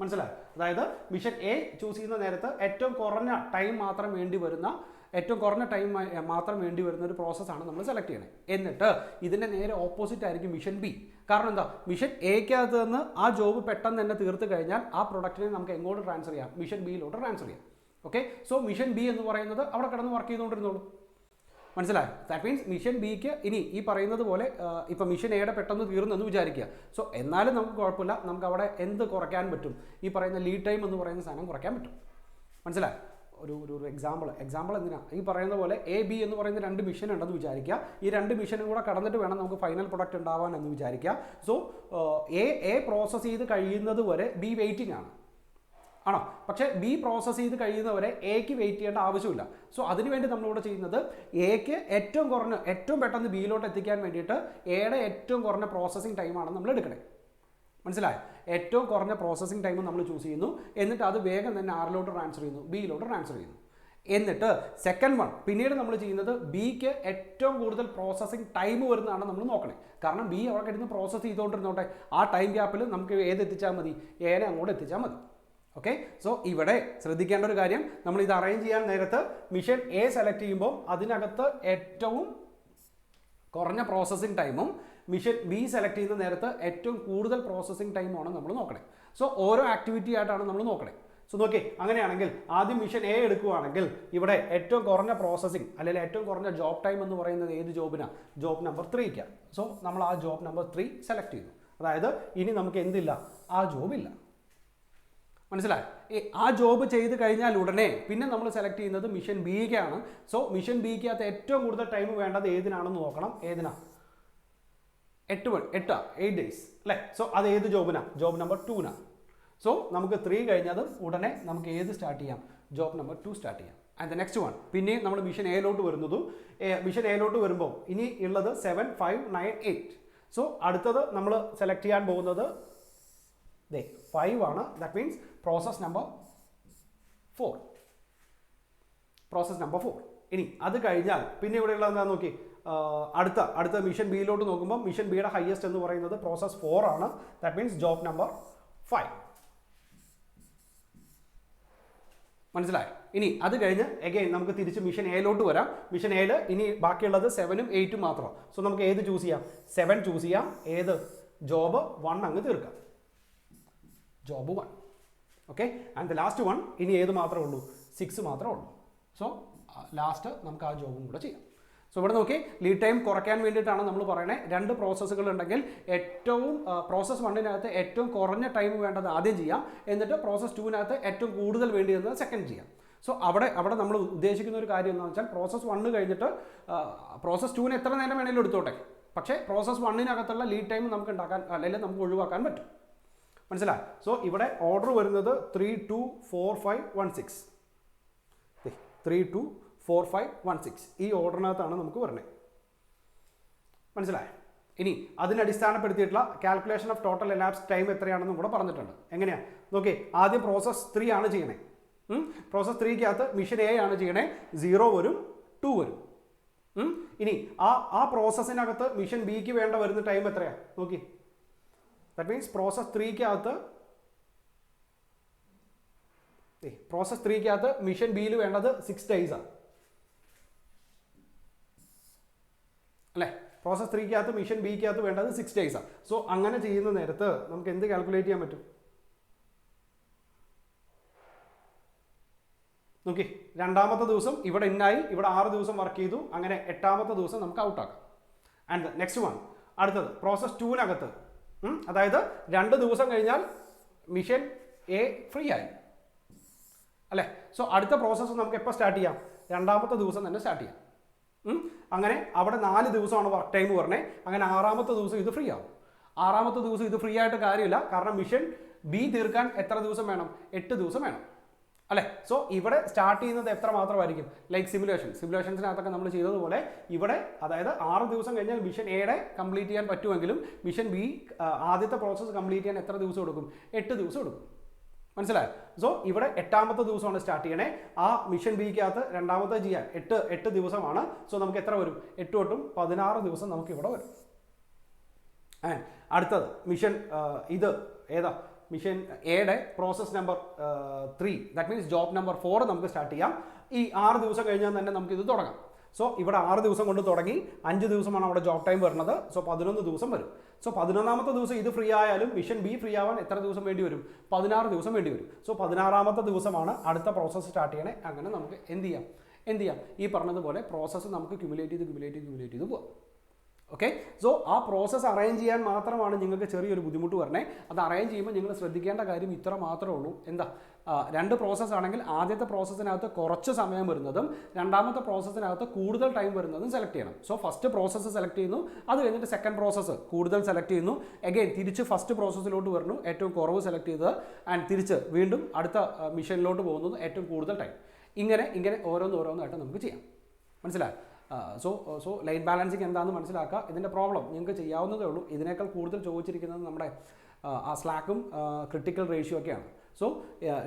മനസ്സിലായി? അതായത് മിഷൻ എ ചൂസ് ചെയ്യുന്ന നേരത്ത് ഏറ്റവും കുറഞ്ഞ ടൈം മാത്രം വേണ്ടി വരുന്ന ഒരു പ്രോസസ്സാണ് നമ്മൾ സെലക്ട് ചെയ്യണേ. എന്നിട്ട് ഇതിൻ്റെ നേരെ ഓപ്പോസിറ്റ് ആയിരിക്കും മിഷൻ ബി. കാരണം എന്താ, മിഷൻ എക്കകത്ത് നിന്ന് ആ ജോബ് പെട്ടെന്ന് തന്നെ തീർത്ത് കഴിഞ്ഞാൽ ആ പ്രൊഡക്റ്റിനെ നമുക്ക് എങ്ങോട്ട് ട്രാൻസ്ഫർ ചെയ്യാം, മിഷൻ ബിയിലോട്ട് ട്രാൻസ്ഫർ ചെയ്യാം. ഓക്കെ, സോ മിഷൻ ബി എന്ന് പറയുന്നത് അവിടെ കിടന്ന് വർക്ക് ചെയ്തുകൊണ്ടിരുന്നോളൂ. മനസ്സിലായി? ദാറ്റ് മീൻസ് മിഷൻ ബിക്ക് ഇനി ഈ പറയുന്നത് പോലെ ഇപ്പം മിഷൻ എയുടെ പെട്ടെന്ന് തീർന്നെന്ന് വിചാരിക്കുക. സോ എന്നാലും നമുക്ക് കുഴപ്പമില്ല, നമുക്ക് അവിടെ എന്ത് കുറയ്ക്കാൻ പറ്റും, ഈ പറയുന്ന ലീഡ് ടൈം എന്ന് പറയുന്ന സാധനം കുറയ്ക്കാൻ പറ്റും. മനസ്സിലായി? ഒരു എക്സാമ്പിൾ എന്തിനാ, ഈ പറയുന്ന പോലെ എ ബി എന്ന് പറയുന്ന രണ്ട് മിഷൻ ഉണ്ടെന്ന് വിചാരിക്കുക. ഈ രണ്ട് മിഷനും കൂടെ കടന്നിട്ട് വേണം നമുക്ക് ഫൈനൽ പ്രൊഡക്റ്റ് ഉണ്ടാവാൻ എന്ന് വിചാരിക്കുക. സോ എ പ്രോസസ്സ് ചെയ്ത് കഴിയുന്നത് വരെ ബി വെയിറ്റിംഗ് ആണ്, ആണോ? പക്ഷേ ബി പ്രോസസ്സ് ചെയ്ത് കഴിയുന്നവരെ എക്ക് വെയിറ്റ് ചെയ്യേണ്ട ആവശ്യമില്ല. സോ അതിനുവേണ്ടി നമ്മളിവിടെ ചെയ്യുന്നത് എക്ക് ഏറ്റവും പെട്ടെന്ന് ബിയിലോട്ട് എത്തിക്കാൻ വേണ്ടിയിട്ട് എയുടെ ഏറ്റവും കുറഞ്ഞ പ്രോസസ്സിംഗ് ടൈമാണ് നമ്മൾ എടുക്കണേ. മനസ്സിലായോ? ഏറ്റവും കുറഞ്ഞ പ്രോസസ്സിംഗ് ടൈം നമ്മൾ ചൂസ് ചെയ്യുന്നു, എന്നിട്ട് അത് വേഗം തന്നെ ആറിലോട്ട് ട്രാൻസ്ഫർ ചെയ്യുന്നു, ബിയിലോട്ട് ട്രാൻസ്ഫർ ചെയ്യുന്നു. എന്നിട്ട് സെക്കൻഡ് വൺ പിന്നീട് നമ്മൾ ചെയ്യുന്നത് ബിക്ക് ഏറ്റവും കൂടുതൽ പ്രോസസ്സിംഗ് ടൈം വരുന്നതാണ് നമ്മൾ നോക്കണേ. കാരണം ബി അവിടെ കിടന്ന് പ്രോസസ്സ് ചെയ്തുകൊണ്ടിരുന്നോട്ടെ, ആ ടൈം ഗ്യാപ്പിൽ നമുക്ക് ഏത് എത്തിച്ചാൽ മതി, എനെ അങ്ങോട്ട് എത്തിച്ചാൽ മതി. ഓക്കെ, സോ ഇവിടെ ശ്രദ്ധിക്കേണ്ട ഒരു കാര്യം, നമ്മൾ ഇത് അറേഞ്ച് ചെയ്യാൻ നേരത്ത് മിഷൻ എ സെലക്ട് ചെയ്യുമ്പോൾ അതിനകത്ത് ഏറ്റവും കുറഞ്ഞ പ്രോസസ്സിംഗ് ടൈമും മിഷൻ ബി സെലക്ട് ചെയ്യുന്ന നേരത്ത് ഏറ്റവും കൂടുതൽ പ്രോസസ്സിംഗ് ടൈമാണ് നമ്മൾ നോക്കണേ. സോ ഓരോ ആക്ടിവിറ്റി ആയിട്ടാണ് നമ്മൾ നോക്കണേ. സോ നോക്കി, അങ്ങനെയാണെങ്കിൽ ആദ്യം മിഷൻ എ എടുക്കുകയാണെങ്കിൽ ഇവിടെ ഏറ്റവും കുറഞ്ഞ പ്രോസസ്സിംഗ് അല്ലെങ്കിൽ ഏറ്റവും കുറഞ്ഞ ജോബ് ടൈം എന്ന് പറയുന്നത് ഏത് ജോബിനാണ്, ജോബ് നമ്പർ 3ക്കാണ്. സോ നമ്മൾ ആ ജോബ് നമ്പർ 3 സെലക്ട് ചെയ്തു. അതായത് ഇനി നമുക്ക് എന്തില്ല, ആ ജോബില്ല. മനസ്സിലായി? ആ ജോബ് ചെയ്ത് കഴിഞ്ഞാൽ ഉടനെ പിന്നെ നമ്മൾ സെലക്ട് ചെയ്യുന്നത് മിഷൻ ബിക്കാണ്. സോ മിഷൻ ബിക്കകത്ത് ഏറ്റവും കൂടുതൽ ടൈം വേണ്ടത് ഏതിനാണെന്ന് നോക്കണം. ഏതിനാ? 8 ഡേയ്സ് അല്ലേ? സോ അത് ഏത് ജോബിനാ? ജോബ് നമ്പർ 2നാണ്. സോ നമുക്ക് 3 കഴിഞ്ഞത് ഉടനെ നമുക്ക് ഏത് സ്റ്റാർട്ട് ചെയ്യാം? ജോബ് നമ്പർ 2 സ്റ്റാർട്ട് ചെയ്യാം. ആൻഡ് ദ നെക്സ്റ്റ് വൺ പിന്നെ നമ്മൾ മിഷൻ എയിലോട്ട് വരുമ്പോൾ ഇനി ഉള്ളത് 7, 5, 9, 8. സോ അടുത്തത് നമ്മൾ സെലക്ട് ചെയ്യാൻ പോകുന്നത് 5 ആണ്. That means process number 4. ഇനി അത് കഴിഞ്ഞാൽ പിന്നെ ഇവിടെയുള്ള എന്താണെന്ന് നോക്കി, അടുത്ത മിഷൻ ബിയിലോട്ട് നോക്കുമ്പോൾ മിഷൻ ബിയുടെ ഹയസ്റ്റ് എന്ന് പറയുന്നത് പ്രോസസ് 4 ആണ്. That means job number 5. മനസ്സിലായി? ഇനി അത് കഴിഞ്ഞ് എഗെയിൻ നമുക്ക് തിരിച്ച് മിഷൻ എയിലോട്ട് വരാം. മിഷൻ എയിൽ ഇനി ബാക്കിയുള്ളത് 7ഉം 8ഉം മാത്രം. സോ നമുക്ക് ഏത് ചൂസ് ചെയ്യാം? 7 ചൂസ് ചെയ്യാം. ഏത്? ജോബ് 1 അങ്ങ് തീർക്കാം. Job 1. Okay, and the last one ഇനി ഏത് മാത്രമേ ഉള്ളൂ? 6 മാത്രമേ ഉള്ളൂ. സോ ലാസ്റ്റ് നമുക്ക് ആ ജോബും കൂടെ ചെയ്യാം. സോ ഇവിടെ നോക്കി, ലീഡ് ടൈം കുറയ്ക്കാൻ വേണ്ടിയിട്ടാണ് നമ്മൾ പറയുന്നത്. രണ്ട് പ്രോസസ്സുകൾ ഉണ്ടെങ്കിൽ പ്രോസസ് 1-നകത്ത് ഏറ്റവും കുറഞ്ഞ ടൈം വേണ്ടത് ആദ്യം ചെയ്യാം, എന്നിട്ട് പ്രോസസ് 2-നകത്ത് ഏറ്റവും കൂടുതൽ വേണ്ടി വരുന്നത് സെക്കൻഡ് ചെയ്യാം. സോ അവിടെ നമ്മൾ ഉദ്ദേശിക്കുന്ന ഒരു കാര്യം എന്താണെന്ന് വെച്ചാൽ പ്രോസസ് 1 കഴിഞ്ഞിട്ട് പ്രോസസ് 2-ന് എത്ര നേരം വേണമെങ്കിലും എടുത്തോട്ടെ, പക്ഷേ പ്രോസസ് 1-നകത്തുള്ള ലീഡ് ടൈം നമുക്ക് ഉണ്ടാക്കാൻ അല്ലെങ്കിൽ നമുക്ക് ഒഴിവാക്കാൻ പറ്റും. മനസ്സിലായി? സോ ഇവിടെ ഓർഡർ വരുന്നത് 324516, 324516 ഈ ഓർഡറിനകത്താണ് നമുക്ക് വരുന്നത്. മനസ്സിലായി? ഇനി അതിനടിസ്ഥാനപ്പെടുത്തിയിട്ടുള്ള calculation of total elapse time എത്രയാണെന്നും കൂടെ പറഞ്ഞിട്ടുണ്ട്. എങ്ങനെയാണ് നോക്കി, ആദ്യം പ്രോസസ് 3 ആണ് ചെയ്യണേ. പ്രോസസ് 3-കകത്ത് മിഷൻ എ ആണ് ചെയ്യണേ, 0 വരും 2 വരും. ഇനി ആ പ്രോസസ്സിനകത്ത് മിഷൻ ബിക്ക് വേണ്ട വരുന്ന ടൈം എത്രയാണ് നോക്കി. ദാറ്റ് മീൻസ് പ്രോസസ് 3-കകത്ത് മിഷൻ ബിയിൽ വേണ്ടത് 6 days ആണ് അല്ലേ. പ്രോസസ് 3-കകത്ത് മിഷൻ ബിക്കകത്ത് വേണ്ടത് 6 days ആണ്. സോ അങ്ങനെ ചെയ്യുന്ന നേരത്ത് നമുക്ക് എന്ത് കാൽക്കുലേറ്റ് ചെയ്യാൻ പറ്റും നോക്കി. രണ്ടാമത്തെ ദിവസം ഇവിടെ ഇന്നായി, ഇവിടെ 6 ദിവസം വർക്ക് ചെയ്തു, അങ്ങനെ 8ാമത്തെ ദിവസം നമുക്ക് ഔട്ടാക്കാം. ആൻഡ് നെക്സ്റ്റ് വൺ അടുത്തത് പ്രോസസ് 2-നകത്ത്, അതായത് 2 ദിവസം കഴിഞ്ഞാൽ മിഷൻ എ ഫ്രീ ആയി അല്ലേ. സോ അടുത്ത പ്രോസസ്സ് നമുക്ക് എപ്പോൾ സ്റ്റാർട്ട് ചെയ്യാം? 2ാമത്തെ ദിവസം തന്നെ സ്റ്റാർട്ട് ചെയ്യാം. അങ്ങനെ അവിടെ 4 ദിവസമാണ് വർക്ക് ടൈം പറഞ്ഞേ. അങ്ങനെ 6ാമത്തെ ദിവസം ഇത് ഫ്രീ ആവും. 6ാമത്തെ ദിവസം ഇത് ഫ്രീ ആയിട്ട് കാര്യമില്ല, കാരണം മിഷൻ ബി തീർക്കാൻ എത്ര ദിവസം വേണം? 8 ദിവസം വേണം അല്ലേ. സോ ഇവിടെ സ്റ്റാർട്ട് ചെയ്യുന്നത് എത്ര മാത്രമായിരിക്കും? ലൈക്ക് സിമുലേഷൻസിനകത്തൊക്കെ നമ്മൾ ചെയ്തതുപോലെ ഇവിടെ, അതായത് 6 ദിവസം കഴിഞ്ഞാൽ മിഷൻ എയുടെ കംപ്ലീറ്റ് ചെയ്യാൻ പറ്റുമെങ്കിലും മിഷൻ ബി ആദ്യത്തെ പ്രോസസ്സ് കംപ്ലീറ്റ് ചെയ്യാൻ എത്ര ദിവസം എടുക്കും? 8 ദിവസം എടുക്കും. മനസ്സിലായോ? സോ ഇവിടെ 8ാമത്തെ ദിവസമാണ് സ്റ്റാർട്ട് ചെയ്യണേ. ആ മിഷൻ ബിക്കകത്ത് രണ്ടാമത്തെ ചെയ്യാൻ 8 ദിവസമാണ്. സോ നമുക്ക് എത്ര വരും? 8 തൊട്ടും 16 ദിവസം നമുക്ക് ഇവിടെ വരും. ആൻഡ് അടുത്തത് മിഷൻ ഇത് ഏതാ? മിഷൻ എയുടെ process number 3, that means job number 4 നമുക്ക് സ്റ്റാർട്ട് ചെയ്യാം. ഈ 6 ദിവസം കഴിഞ്ഞാൽ തന്നെ നമുക്ക് ഇത് തുടങ്ങാം. സോ ഇവിടെ 6 ദിവസം കൊണ്ട് തുടങ്ങി, 5 ദിവസമാണ് അവിടെ ജോബ് ടൈം വരുന്നത്. സോ 11 ദിവസം വരും. സോ 11ാമത്തെ ദിവസം ഇത് ഫ്രീ ആയാലും മിഷൻ ബി ഫ്രീ ആവാൻ എത്ര ദിവസം വേണ്ടി വരും? 16 ദിവസം വേണ്ടി വരും. സോ 16ാമത്തെ ദിവസമാണ് അടുത്ത പ്രോസസ്സ് സ്റ്റാർട്ട് ചെയ്യണേ. അങ്ങനെ നമുക്ക് എന്ത് ചെയ്യാം? ഈ പറഞ്ഞതുപോലെ പ്രോസസ്സ് നമുക്ക് ക്യുമുലേറ്റ് ചെയ്ത് പോവാം. ഓക്കെ. സോ ആ പ്രോസസ്സ് അറേഞ്ച് ചെയ്യാൻ മാത്രമാണ് നിങ്ങൾക്ക് ചെറിയൊരു ബുദ്ധിമുട്ട് വരണേ. അത് അറേഞ്ച് ചെയ്യുമ്പോൾ നിങ്ങൾ ശ്രദ്ധിക്കേണ്ട കാര്യം ഇത്ര മാത്രമേ ഉള്ളൂ. എന്താ? 2 പ്രോസസ്സ് ആണെങ്കിൽ ആദ്യത്തെ പ്രോസസ്സിനകത്ത് കുറച്ച് സമയം വരുന്നതും രണ്ടാമത്തെ പ്രോസസ്സിനകത്ത് കൂടുതൽ ടൈം വരുന്നതും സെലക്ട് ചെയ്യണം. സോ ഫസ്റ്റ് പ്രോസസ്സ് സെലക്ട് ചെയ്യുന്നു, അത് കഴിഞ്ഞിട്ട് സെക്കൻഡ് പ്രോസസ്സ് കൂടുതൽ സെലക്ട് ചെയ്യുന്നു, എഗെയിൻ തിരിച്ച് ഫസ്റ്റ് പ്രോസസ്സിലോട്ട് വരുന്നു, ഏറ്റവും കുറവ് സെലക്ട് ചെയ്തത്, ആൻഡ് തിരിച്ച് വീണ്ടും അടുത്ത മിഷനിലോട്ട് പോകുന്നത് ഏറ്റവും കൂടുതൽ ടൈം. ഇങ്ങനെ ഓരോന്നായിട്ട് നമുക്ക് ചെയ്യാം. മനസ്സിലായോ? സോ ലൈൻ ബാലൻസിങ് എന്താണെന്ന് മനസ്സിലാക്കുക. ഇതിൻ്റെ പ്രോബ്ലം നിങ്ങൾക്ക് ചെയ്യാവുന്നതേ ഉള്ളൂ. ഇതിനേക്കാൾ കൂടുതൽ ചോദിച്ചിരിക്കുന്നത് നമ്മുടെ ആ സ്ലാക്കും ക്രിട്ടിക്കൽ റേഷ്യോ ഒക്കെയാണ്. സോ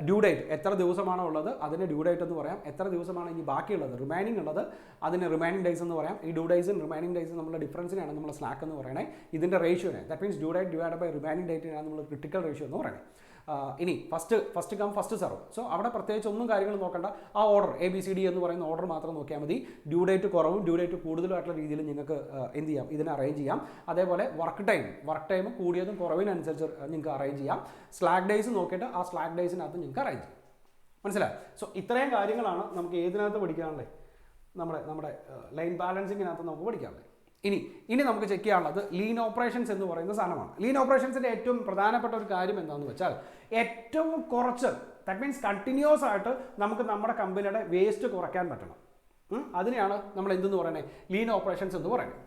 ഡ്യൂ ഡേറ്റ് എത്ര ദിവസമാണോ ഉള്ളത് അതിന് ഡ്യൂ ഡേറ്റ് എന്ന് പറയാം. എത്ര ദിവസമാണ് ഇനി ബാക്കിയുള്ളത് റിമൈനിങ് ഉള്ളത് അതിന് റിമൈനിങ് ഡേയ്സ് എന്ന് പറയാം. ഈ ഡ്യൂ ഡേയ്സും റിമൈനിങ് ഡേയ്സും നമ്മുടെ ഡിഫറൻസിനാണ് നമ്മൾ സ്ലാക്ക് എന്ന് പറയുന്നത്. ഇതിൻ്റെ റേഷ്യോനെ, that means due date divide by remaining ഡേറ്റിനാണ് നമ്മൾ ക്രിട്ടിക്കൽ റേഷ്യോ എന്ന് പറയുന്നത്. ഇനി first come first serve. So അവിടെ പ്രത്യേകിച്ച് ഒന്നും കാര്യങ്ങൾ നോക്കണ്ട. ആ ഓർഡർ ABCD എന്ന് പറയുന്ന ഓർഡർ മാത്രം നോക്കിയാൽ മതി. ഡ്യൂ ഡേറ്റ് കുറവും ഡ്യൂ ഡേറ്റ് കൂടുതലുമായിട്ടുള്ള രീതിയിൽ നിങ്ങൾക്ക് എന്ത് ചെയ്യാം? ഇതിനെ അറേഞ്ച് ചെയ്യാം. അതേപോലെ വർക്ക് ടൈം കൂടിയതും കുറവിനനുസരിച്ച് നിങ്ങൾക്ക് അറേഞ്ച് ചെയ്യാം. സ്ലാക്ക് ഡേയ്സ് നോക്കിയിട്ട് ആ സ്ലാക്ക് ഡേയ്സിനകത്ത് നിങ്ങൾക്ക് അറേഞ്ച് ചെയ്യാം. മനസ്സിലായി? സോ ഇത്രയും കാര്യങ്ങളാണ് നമുക്ക് ഏതിനകത്ത് പഠിക്കാനുള്ളത്? നമ്മുടെ ലൈൻ ബാലൻസിങ്ങിനകത്ത് നമുക്ക് പഠിക്കാനുള്ളത്. ഇനി നമുക്ക് ചെക്ക് ചെയ്യാനുള്ളത് ലീൻ ഓപ്പറേഷൻസ് എന്ന് പറയുന്ന സാധനമാണ്. ലീൻ ഓപ്പറേഷൻസിൻ്റെ ഏറ്റവും പ്രധാനപ്പെട്ട ഒരു കാര്യം എന്താണെന്ന് വെച്ചാൽ ഏറ്റവും കുറച്ച്, ദാറ്റ് മീൻസ് കണ്ടിന്യൂസ് ആയിട്ട് നമുക്ക് നമ്മുടെ കമ്പനിയുടെ വേസ്റ്റ് കുറയ്ക്കാൻ പറ്റണം. അതിനെയാണ് നമ്മൾ എന്തെന്ന് പറയുന്നത്? ലീൻ ഓപ്പറേഷൻസ് എന്ന് പറയുന്നത്.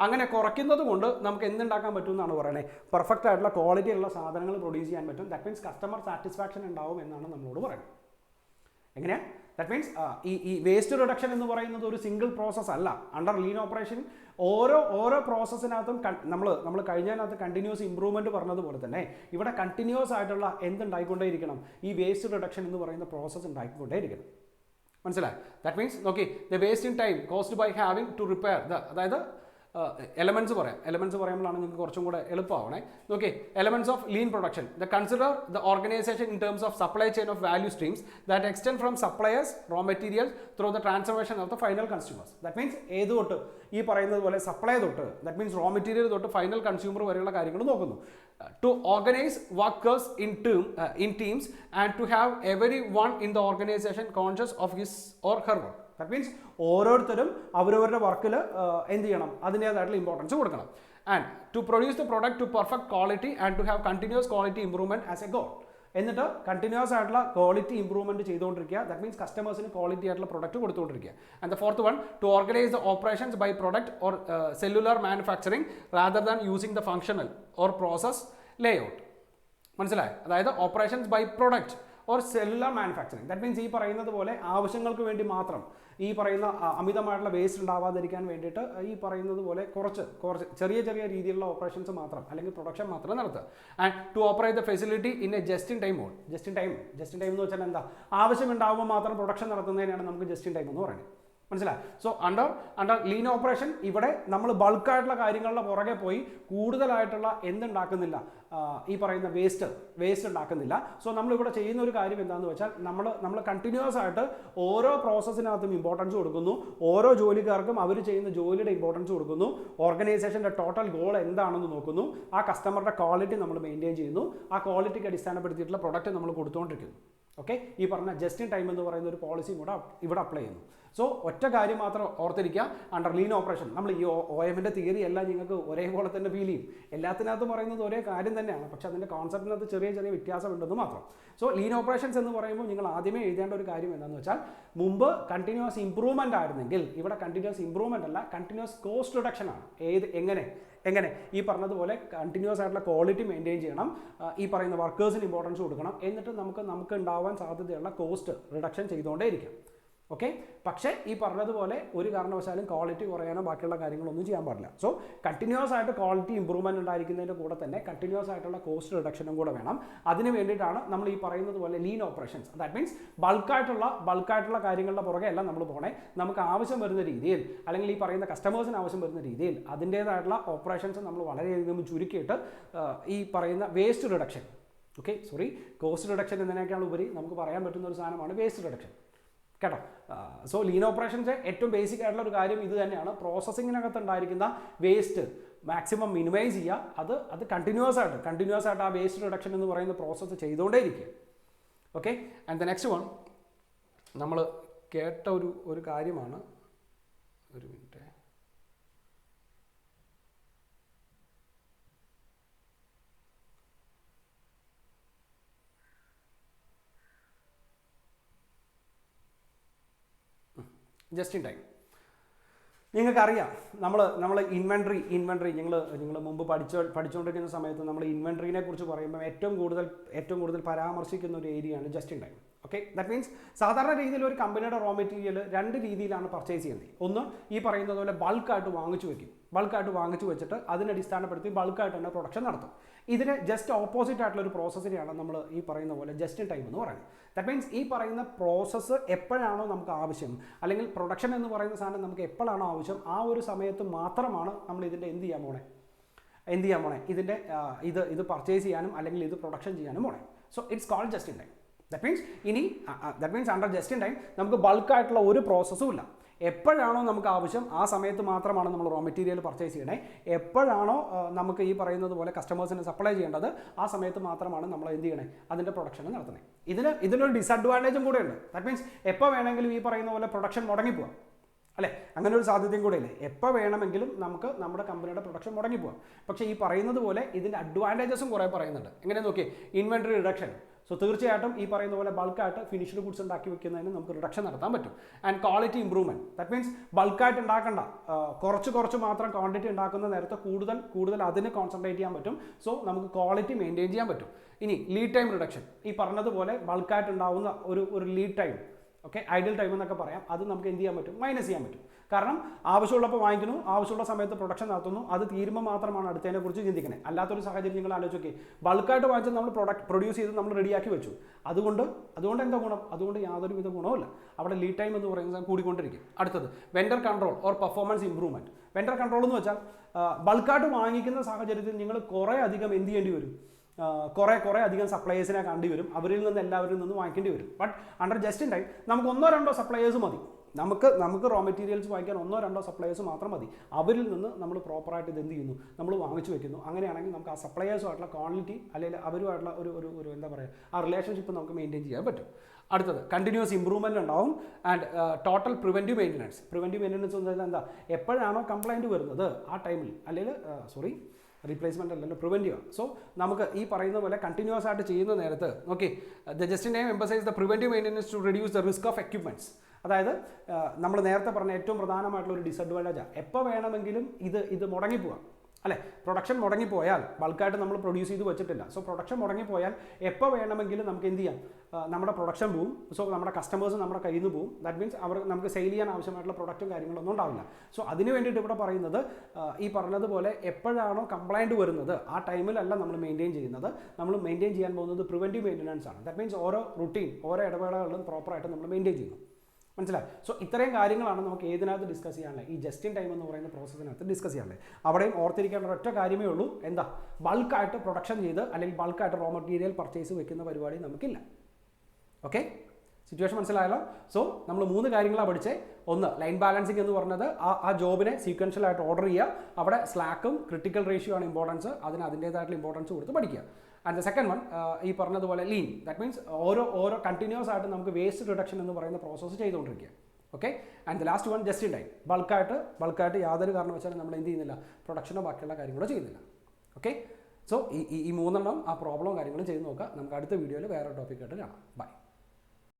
അങ്ങനെ കുറയ്ക്കുന്നത് കൊണ്ട് നമുക്ക് എന്തുണ്ടാക്കാൻ പറ്റും എന്നാണ് പറയുന്നത്? പെർഫെക്റ്റ് ആയിട്ടുള്ള ക്വാളിറ്റി ഉള്ള സാധനങ്ങൾ പ്രൊഡ്യൂസ് ചെയ്യാൻ പറ്റും. ദാറ്റ് മീൻസ് കസ്റ്റമർ സാറ്റിസ്ഫാക്ഷൻ ഉണ്ടാവും എന്നാണ് നമ്മളോട് പറയുന്നത്. എങ്ങനെയാണ്? ദാറ്റ് മീൻസ് ഈ വേസ്റ്റ് റിഡക്ഷൻ എന്ന് പറയുന്നത് ഒരു സിംഗിൾ പ്രോസസ്സ് അല്ല. അണ്ടർ ലീൻ ഓപ്പറേഷൻ ഓരോ പ്രോസസ്സിനകത്തും നമ്മൾ കഴിഞ്ഞതിനകത്ത് കണ്ടിന്യൂസ് ഇമ്പ്രൂവ്മെൻറ്റ് പറഞ്ഞതുപോലെ തന്നെ ഇവിടെ കണ്ടിന്യൂസ് ആയിട്ടുള്ള എന്തുണ്ടായിക്കൊണ്ടേയിരിക്കണം? ഈ വേസ്റ്റ് റിഡക്ഷൻ എന്ന് പറയുന്ന പ്രോസസ്സ് ഉണ്ടായിക്കൊണ്ടേയിരിക്കണം. മനസ്സിലായി? ദാറ്റ് മീൻസ് നോക്കി, the waste in time cost by having to repair അതായത് എലമെൻറ്റ്സ് പറയുമ്പോഴാണ് നിങ്ങൾക്ക് കുറച്ചും കൂടെ എളുപ്പമാവണേ. നോക്കി, elements of lean production. Consider the organization in terms of supply chain of value streams that extend from suppliers raw materials through the transformation of the final consumers. That means ഏത് തൊട്ട് ഈ പറയുന്നത് പോലെ സപ്ലൈ തൊട്ട്, that means raw material തൊട്ട് final consumer വരെയുള്ള കാര്യങ്ങൾ നോക്കുന്നു. To organize workers in teams and to have everyone in the organization conscious of his or her work. That means ഓരോരുത്തരും അവരവരുടെ വർക്കിൽ എന്ത് ചെയ്യണം? അതിൻ്റേതായിട്ടുള്ള ഇമ്പോർട്ടൻസ് കൊടുക്കണം. And to produce the product to perfect quality and to have continuous quality improvement as a goal. എന്നിട്ട് continuous ആയിട്ടുള്ള quality improvement ചെയ്തുകൊണ്ടിരിക്കുക. ദാറ്റ് മീൻസ് കസ്റ്റമേഴ്സിന് ക്വാളിറ്റി ആയിട്ടുള്ള പ്രൊഡക്റ്റ് കൊടുത്തുകൊണ്ടിരിക്കുക. And the fourth one, to organise the operations by product or cellular manufacturing rather than using the functional or process layout. മനസ്സിലായി? അതായത് operations by product or cellular manufacturing. That means ഈ പറയുന്നത് പോലെ ആവശ്യങ്ങൾക്ക് വേണ്ടി മാത്രം ഈ പറയുന്ന അമിതമായിട്ടുള്ള വേസ്റ്റ് ഉണ്ടാവാതിരിക്കാൻ വേണ്ടിയിട്ട് ഈ പറയുന്നത് പോലെ കുറച്ച് ചെറിയ ചെറിയ രീതിയിലുള്ള ഓപ്പറേഷൻസ് മാത്രം അല്ലെങ്കിൽ പ്രൊഡക്ഷൻ മാത്രം നടത്തുക. And to operate the facility in a just in time mode. Just in time എന്ന് വെച്ചാൽ എന്താ? ആവശ്യമുണ്ടാകുമ്പോൾ മാത്രം പ്രൊഡക്ഷൻ നടത്തുന്നതിനാണ് നമുക്ക് ജസ്റ്റ് ഇൻ ടൈം എന്ന് പറയുന്നത്. മനസ്സിലായി? സോ അണ്ടർ ലീൻ ഓപ്പറേഷൻ ഇവിടെ നമ്മൾ ബൾക്കായിട്ടുള്ള കാര്യങ്ങളുടെ പുറകെ പോയി കൂടുതലായിട്ടുള്ള എന്തുണ്ടാക്കുന്നില്ല, ഈ പറയുന്ന വേസ്റ്റ് ഉണ്ടാക്കുന്നില്ല. സോ നമ്മളിവിടെ ചെയ്യുന്ന ഒരു കാര്യം എന്താണെന്ന് വെച്ചാൽ നമ്മൾ കണ്ടിന്യൂസ് ആയിട്ട് ഓരോ പ്രോസസ്സിനകത്തും ഇമ്പോർട്ടൻസ് കൊടുക്കുന്നു, ഓരോ ജോലിക്കാർക്കും അവർ ചെയ്യുന്ന ജോലിയുടെ ഇമ്പോർട്ടൻസ് കൊടുക്കുന്നു, ഓർഗനൈസേഷൻ്റെ ടോട്ടൽ ഗോൾ എന്താണെന്ന് നോക്കുന്നു, ആ കസ്റ്റമറുടെ ക്വാളിറ്റി നമ്മൾ മെയിൻറ്റെയിൻ ചെയ്യുന്നു, ആ ക്വാളിറ്റിക്ക് അടിസ്ഥാനപ്പെടുത്തിയിട്ടുള്ള പ്രൊഡക്റ്റ് നമ്മൾ കൊടുത്തുകൊണ്ടിരിക്കുന്നു. ഓക്കെ, ഈ പറഞ്ഞ ജസ്റ്റ് ഇൻ ടൈം എന്ന് പറയുന്ന ഒരു പോളിസിയും കൂടെ ഇവിടെ അപ്ലൈ ചെയ്യുന്നു. സോ ഒറ്റ കാര്യം മാത്രം ഓർത്തിരിക്കുക, അണ്ടർ ലീൻ ഓപ്പറേഷൻ നമ്മൾ ഈ OMൻ്റെ തിയറി എല്ലാം നിങ്ങൾക്ക് ഒരേപോലെ തന്നെ ഫീൽ ചെയ്യും. എല്ലാത്തിനകത്തും പറയുന്നത് ഒരേ കാര്യം തന്നെയാണ്, പക്ഷേ അതിൻ്റെ കോൺസെപ്റ്റിനകത്ത് ചെറിയ ചെറിയ വ്യത്യാസമുണ്ടെന്ന് മാത്രം. സോ ലീൻ ഓപ്പറേഷൻസ് എന്ന് പറയുമ്പോൾ നിങ്ങൾ ആദ്യമേ എഴുതേണ്ട ഒരു കാര്യം എന്താണെന്ന് വെച്ചാൽ, മുമ്പ് കണ്ടിന്യൂസ് ഇംപ്രൂവ്മെൻ്റ് ആയിരുന്നെങ്കിൽ ഇവിടെ കണ്ടിന്യൂസ് ഇംപ്രൂവ്മെൻ്റ് അല്ല, കണ്ടിന്യൂസ് കോസ്റ്റ് റിഡക്ഷൻ ആണ്. എങ്ങനെ ഈ പറഞ്ഞതുപോലെ കണ്ടിന്യൂസ് ആയിട്ടുള്ള ക്വാളിറ്റി മെയിൻറ്റെയിൻ ചെയ്യണം, ഈ പറയുന്ന വർക്കേഴ്സിന് ഇമ്പോർട്ടൻസ് കൊടുക്കണം, എന്നിട്ട് നമുക്ക് ഉണ്ടാവാൻ സാധ്യതയുള്ള കോസ്റ്റ് റിഡക്ഷൻ ചെയ്തുകൊണ്ടേ ഇരിക്കാം. ഓക്കെ, പക്ഷേ ഈ പറഞ്ഞതുപോലെ ഒരു കാരണവശാലും ക്വാളിറ്റി കുറയാനോ ബാക്കിയുള്ള കാര്യങ്ങളൊന്നും ചെയ്യാൻ പാടില്ല. സോ കണ്ടിന്യൂസ് ആയിട്ട് ക്വാളിറ്റി ഇംപ്രൂവ്മെൻറ്റ് ഉണ്ടായിരിക്കുന്നതിൻ്റെ കൂടെ തന്നെ കണ്ടിന്യൂസ് ആയിട്ടുള്ള കോസ്റ്റ് റിഡക്ഷനും കൂടെ വേണം. അതിന് വേണ്ടിയിട്ടാണ് നമ്മൾ ഈ പറയുന്നത് പോലെ ലീൻ ഓപ്പറേഷൻസ്. ദാറ്റ് മീൻസ് ബൾക്കായിട്ടുള്ള കാര്യങ്ങളുടെ പുറകെ എല്ലാം നമ്മൾ പോകണേ, നമുക്ക് ആവശ്യം വരുന്ന രീതിയിൽ അല്ലെങ്കിൽ ഈ പറയുന്ന കസ്റ്റമേഴ്സിന് ആവശ്യം വരുന്ന രീതിയിൽ അതിൻ്റേതായിട്ടുള്ള ഓപ്പറേഷൻസ് നമ്മൾ വളരെയധികം ചുരുക്കിയിട്ട് ഈ പറയുന്ന വേസ്റ്റ് റിഡക്ഷൻ, കോസ്റ്റ് റിഡക്ഷൻ എന്നതിനേക്കാൾ ഉപരി നമുക്ക് പറയാൻ പറ്റുന്ന ഒരു സാധനമാണ് വേസ്റ്റ് റിഡക്ഷൻ. കേട്ടോ? സോ ലീൻ ഓപ്പറേഷൻസ് ഏറ്റവും ബേസിക് ആയിട്ടുള്ള ഒരു കാര്യം ഇത് തന്നെയാണ്. പ്രോസസ്സിങ്ങിനകത്ത് ഉണ്ടായിരിക്കുന്ന വേസ്റ്റ് മാക്സിമം മിനിമൈസ് ചെയ്യുക, അത് കണ്ടിന്യൂസ് ആയിട്ട് ആ വേസ്റ്റ് റിഡക്ഷൻ എന്ന് പറയുന്ന പ്രോസസ്സ് ചെയ്തുകൊണ്ടേ ഇരിക്കുക. Okay, and the next one നമ്മൾ കേട്ട ഒരു കാര്യമാണ്. ഒരു മിനിറ്റ്, ജസ്റ്റ് ഇൻ ടൈം. നിങ്ങൾക്കറിയാം നമ്മൾ ഇൻവെൻട്രി നിങ്ങൾ മുമ്പ് പഠിച്ചുകൊണ്ടിരിക്കുന്ന സമയത്ത് നമ്മൾ ഇൻവെൻട്രീനെ കുറിച്ച് പറയുമ്പോൾ ഏറ്റവും കൂടുതൽ പരാമർശിക്കുന്ന ഒരു ഏരിയയാണ് just in time. Okay, that means സാധാരണ രീതിയിൽ ഒരു കമ്പനിയുടെ റോ മെറ്റീരിയൽ രണ്ട് രീതിയിലാണ് പർച്ചേസ് ചെയ്യുന്നത്. ഒന്ന് ഈ പറയുന്നത് പോലെ ബൾക്കായിട്ട് വാങ്ങിച്ചു വെച്ചിട്ട് അതിനടിസ്ഥാനപ്പെടുത്തി ബൾക്കായിട്ട് തന്നെ പ്രൊഡക്ഷൻ നടത്തും. ഇതിന് ജസ്റ്റ് ഓപ്പോസിറ്റ് ആയിട്ടുള്ള ഒരു പ്രോസസ്സിനെയാണ് നമ്മൾ ഈ പറയുന്ന പോലെ ജസ്റ്റ് ഇൻ ടൈം എന്ന് പറയുന്നത്. ദാറ്റ് മീൻസ് ഈ പറയുന്ന പ്രോസസ്സ് എപ്പോഴാണോ നമുക്ക് ആവശ്യം, അല്ലെങ്കിൽ പ്രൊഡക്ഷൻ എന്ന് പറയുന്ന സാധനം നമുക്ക് എപ്പോഴാണോ ആവശ്യം, ആ ഒരു സമയത്ത് മാത്രമാണ് നമ്മൾ ഇതിൻ്റെ എന്ത് ചെയ്യാൻ പോണേ ഇതിൻ്റെ ഇത് പർച്ചേസ് ചെയ്യാനും അല്ലെങ്കിൽ ഇത് പ്രൊഡക്ഷൻ ചെയ്യാനും പോണേ. So it's called just in time. That means under just in time നമുക്ക് ബൾക്കായിട്ടുള്ള ഒരു പ്രോസസ്സും ഇല്ല. എപ്പോഴാണോ നമുക്ക് ആവശ്യം ആ സമയത്ത് മാത്രമാണ് നമ്മൾ റോ മെറ്റീരിയൽ പർച്ചേസ് ചെയ്യണേ. എപ്പോഴാണോ നമുക്ക് ഈ പറയുന്നത് പോലെ കസ്റ്റമേഴ്സിന് സപ്ലൈ ചെയ്യേണ്ടത് ആ സമയത്ത് മാത്രമാണ് നമ്മൾ എന്ത് ചെയ്യണേ, അതിൻ്റെ പ്രൊഡക്ഷൻ നടത്തണേ. ഇതിനൊരു ഡിസഡ്വാൻറ്റേജും കൂടെ ഉണ്ട്. ദാറ്റ് മീൻസ് എപ്പോൾ വേണമെങ്കിലും ഈ പറയുന്ന പോലെ പ്രൊഡക്ഷൻ മുടങ്ങിപ്പോവാം, അല്ലേ? അങ്ങനെ ഒരു സാധ്യതയും കൂടെ ഇല്ലേ? എപ്പോൾ വേണമെങ്കിലും നമുക്ക് നമ്മുടെ കമ്പനിയുടെ പ്രൊഡക്ഷൻ മുടങ്ങിപ്പോവാം. പക്ഷേ ഈ പറയുന്നത് പോലെ ഇതിൻ്റെ അഡ്വാൻറ്റേജസും കുറേ പറയുന്നുണ്ട്. എങ്ങനെ നോക്കിയേ, ഇൻവെൻട്രി റിഡക്ഷൻ. സോ തീർച്ചയായിട്ടും ഈ പറയുന്ന പോലെ ബൾക്കായിട്ട് ഫിനിഷ്ഡ് ഗുഡ്സ് ഉണ്ടാക്കി വെക്കുന്നതിന് നമുക്ക് റിഡക്ഷൻ നടത്താൻ പറ്റും. And quality improvement. That means ബൾക്കായിട്ട് ഉണ്ടാക്കണ്ട, കുറച്ച് മാത്രം ക്വാണ്ടിറ്റി ഉണ്ടാക്കുന്ന നേരത്തെ കൂടുതൽ അതിന് കോൺസെൻട്രേറ്റ് ചെയ്യാൻ പറ്റും. സോ നമുക്ക് ക്വാളിറ്റി മെയിൻറ്റെയിൻ ചെയ്യാൻ പറ്റും. ഇനി ലീഡ് ടൈം റിഡക്ഷൻ. ഈ പറഞ്ഞതുപോലെ ബൾക്കായിട്ട് ഉണ്ടാവുന്ന ഒരു lead time, okay, ideal time എന്നൊക്കെ പറയാം, അത് നമുക്ക് എന്ത് ചെയ്യാൻ പറ്റും, മൈനസ് ചെയ്യാൻ പറ്റും. കാരണം ആവശ്യമുള്ളപ്പോൾ വാങ്ങിക്കുന്നു, ആവശ്യമുള്ള സമയത്ത് പ്രൊഡക്ഷൻ നടത്തുന്നു, അത് തീരുമ്പോൾ മാത്രമാണ് അടുത്തതിനെ കുറിച്ച് ചിന്തിക്കുന്നത്. അല്ലാത്തൊരു സാഹചര്യം നിങ്ങൾ ആലോചിച്ചോക്കെ, ബൾക്കായിട്ട് വാങ്ങിച്ച് നമ്മൾ പ്രൊഡ്യൂസ് ചെയ്ത് നമ്മൾ റെഡിയാക്കി വെച്ചു, അതുകൊണ്ട് എന്താ ഗുണം? അതുകൊണ്ട് യാതൊരുവിധ ഗുണവുമില്ല. അവിടെ ലീഡ് ടൈം എന്ന് പറയുന്നത് കൂടിക്കൊണ്ടിരിക്കും. അടുത്തത് vendor control or performance improvement. Vendor control എന്ന് വെച്ചാൽ ബൾക്കായിട്ട് വാങ്ങിക്കുന്ന സാഹചര്യത്തിൽ നിങ്ങൾ കുറേ അധികം എന്ത് ചെയ്യേണ്ടി വരും, കുറേ അധികം സപ്ലയേഴ്സിനെ കണ്ടി വരും, അവരിൽ നിന്ന് എല്ലാവരിൽ നിന്ന് വാങ്ങിക്കേണ്ടി വരും. But under just in time നമുക്ക് 1-2 സപ്ലയേഴ്സ് മതി. നമുക്ക് റോ മെറ്റീരിയൽസ് വാങ്ങിക്കാൻ 1-2 സപ്ലയേഴ്സ് മാത്രം മതി. അവരിൽ നിന്ന് നമ്മൾ പ്രോപ്പറായിട്ട് ഇത് എന്ത് ചെയ്യുന്നു, നമ്മൾ വാങ്ങിച്ചു വെക്കുന്നു. അങ്ങനെയാണെങ്കിൽ നമുക്ക് ആ സപ്ലയേഴ്സുമായിട്ടുള്ള ക്വാളിറ്റി അല്ലെങ്കിൽ അവരുമായിട്ടുള്ള ഒരു എന്താ പറയുക, ആ റിലേഷൻഷിപ്പ് നമുക്ക് മെയിൻറ്റെയിൻ ചെയ്യാൻ പറ്റും. അടുത്തത് കണ്ടിന്യൂസ് ഇംപ്രൂവ്മെൻറ്റ് ഉണ്ടാവും. ആൻഡ് ടോട്ടൽ പ്രിവെൻറ്റീവ് മെയിൻ്റനൻസ് എന്ന് വെച്ചാൽ എന്താ, എപ്പോഴാണോ കംപ്ലൈൻറ്റ് വരുന്നത് ആ ടൈമിൽ, അല്ലെങ്കിൽ റീപ്ലേസ്മെൻ്റ് അല്ലല്ലോ, പ്രിവെൻറ്റീവ് ആണ്. സോ നമുക്ക് ഈ പറയുന്ന പോലെ കണ്ടിന്യൂസ് ആയിട്ട് ചെയ്യുന്ന നേരത്ത് okay the just in time emphasize the preventive maintenance to reduce the risk of equipments. അതായത് നമ്മൾ നേരത്തെ പറഞ്ഞ ഏറ്റവും പ്രധാനമായിട്ടുള്ള ഒരു ഡിസഡ്വാൻറ്റേജാണ് എപ്പോൾ വേണമെങ്കിലും ഇത് മുടങ്ങിപ്പോവാം അല്ലേ. പ്രൊഡക്ഷൻ മുടങ്ങിപ്പോയാൽ ബൾക്കായിട്ട് നമ്മൾ പ്രൊഡ്യൂസ് ചെയ്ത് വെച്ചിട്ടില്ല. സോ പ്രൊഡക്ഷൻ മുടങ്ങിപ്പോയാൽ എപ്പോൾ വേണമെങ്കിലും നമുക്ക് എന്ത് ചെയ്യാം, നമ്മുടെ പ്രൊഡക്ഷൻ പോവും. സോ നമ്മുടെ കസ്റ്റമേഴ്സ് നമ്മുടെ കയ്യിൽ നിന്ന് പോവും. ദാറ്റ് മീൻസ് നമുക്ക് സെയിൽ ചെയ്യാൻ ആവശ്യമായിട്ടുള്ള പ്രൊഡക്റ്റും കാര്യങ്ങളൊന്നും ഉണ്ടാവില്ല. സോ അതിന് വേണ്ടിയിട്ട് ഇവിടെ പറയുന്നത് ഈ പറഞ്ഞതുപോലെ എപ്പോഴാണോ കംപ്ലൈൻറ്റ് വരുന്നത് ആ ടൈമിലല്ല നമ്മൾ മെയിൻറ്റെയിൻ ചെയ്യുന്നത്. നമ്മൾ മെയിൻറ്റെയിൻ ചെയ്യാൻ പോകുന്നത് പ്രിവെൻറ്റീവ് മെയിൻ്റനൻസ് ആണ്. ദാറ്റ് മീൻസ് ഓരോ റുട്ടീൻ ഓരോ ഇടവേളകളിലും പ്രോപ്പറായിട്ട് നമ്മൾ മെയിൻറ്റെയിൻ ചെയ്യുന്നു. മനസ്സിലായി. സോ ഇത്രയും കാര്യങ്ങളാണ് നമുക്ക് ഏതിനകത്ത് ഡിസ്കസ് ചെയ്യാനുള്ളത്, ഈ ജസ്റ്റ് ഇൻ ടൈം എന്ന് പറയുന്ന പ്രോസസ്സിനകത്ത് ഡിസ്കസ് ചെയ്യാനുള്ളത്. അവിടെയും ഓർത്തിരിക്കേണ്ട ഒറ്റ കാര്യമേ ഉള്ളൂ, എന്താ, ബൾക്കായിട്ട് പ്രൊഡക്ഷൻ ചെയ്ത് അല്ലെങ്കിൽ ബൾക്കായിട്ട് റോ മെറ്റീരിയൽ പർച്ചേസ് വെക്കുന്ന പരിപാടി നമുക്കില്ല. ഓക്കെ, സിറ്റുവേഷൻ മനസ്സിലായല്ലോ. സോ നമ്മൾ 3 കാര്യങ്ങളാണ് പഠിച്ചത്. ഒന്ന്, ലൈൻ ബാലൻസിങ് എന്ന് പറഞ്ഞത് ആ ജോബിനെ സീക്വൻഷ്യലായിട്ട് ഓർഡർ ചെയ്യുക. അവിടെ സ്ലാക്കും ക്രിട്ടിക്കൽ റേഷ്യോ ആണ് ഇമ്പോർട്ടൻസ്, അതിന് അതിൻ്റേതായിട്ടുള്ള ഇമ്പോർട്ടൻസ് കൊടുത്ത് പഠിക്കുക. ആൻഡ് ദ സെക്കൻഡ് വൺ ഈ പറഞ്ഞതുപോലെ ലീൻ, ദാറ്റ് മീൻസ് ഓരോ കണ്ടിന്യൂസ് ആയിട്ട് നമുക്ക് വേസ്റ്റ് റിഡക്ഷൻ എന്ന് പറയുന്ന പ്രോസസ്സ് ചെയ്തുകൊണ്ടിരിക്കുക. Okay, and the last one just in time, ബൾക്കായിട്ട് യാതൊരു കാരണവശാലും നമ്മൾ എന്ത് ചെയ്യുന്നില്ല, പ്രൊഡക്ഷനോ ബാക്കിയുള്ള കാര്യങ്ങളോ ചെയ്യുന്നില്ല. ഓക്കെ, സോ ഈ 3 ആ പ്രോബ്ലം കാര്യങ്ങളും ചെയ്ത് നോക്കുക. നമുക്ക് അടുത്ത വീഡിയോയിൽ വേറെ ടോപ്പിക്കായിട്ട് കാണാം. ബൈ.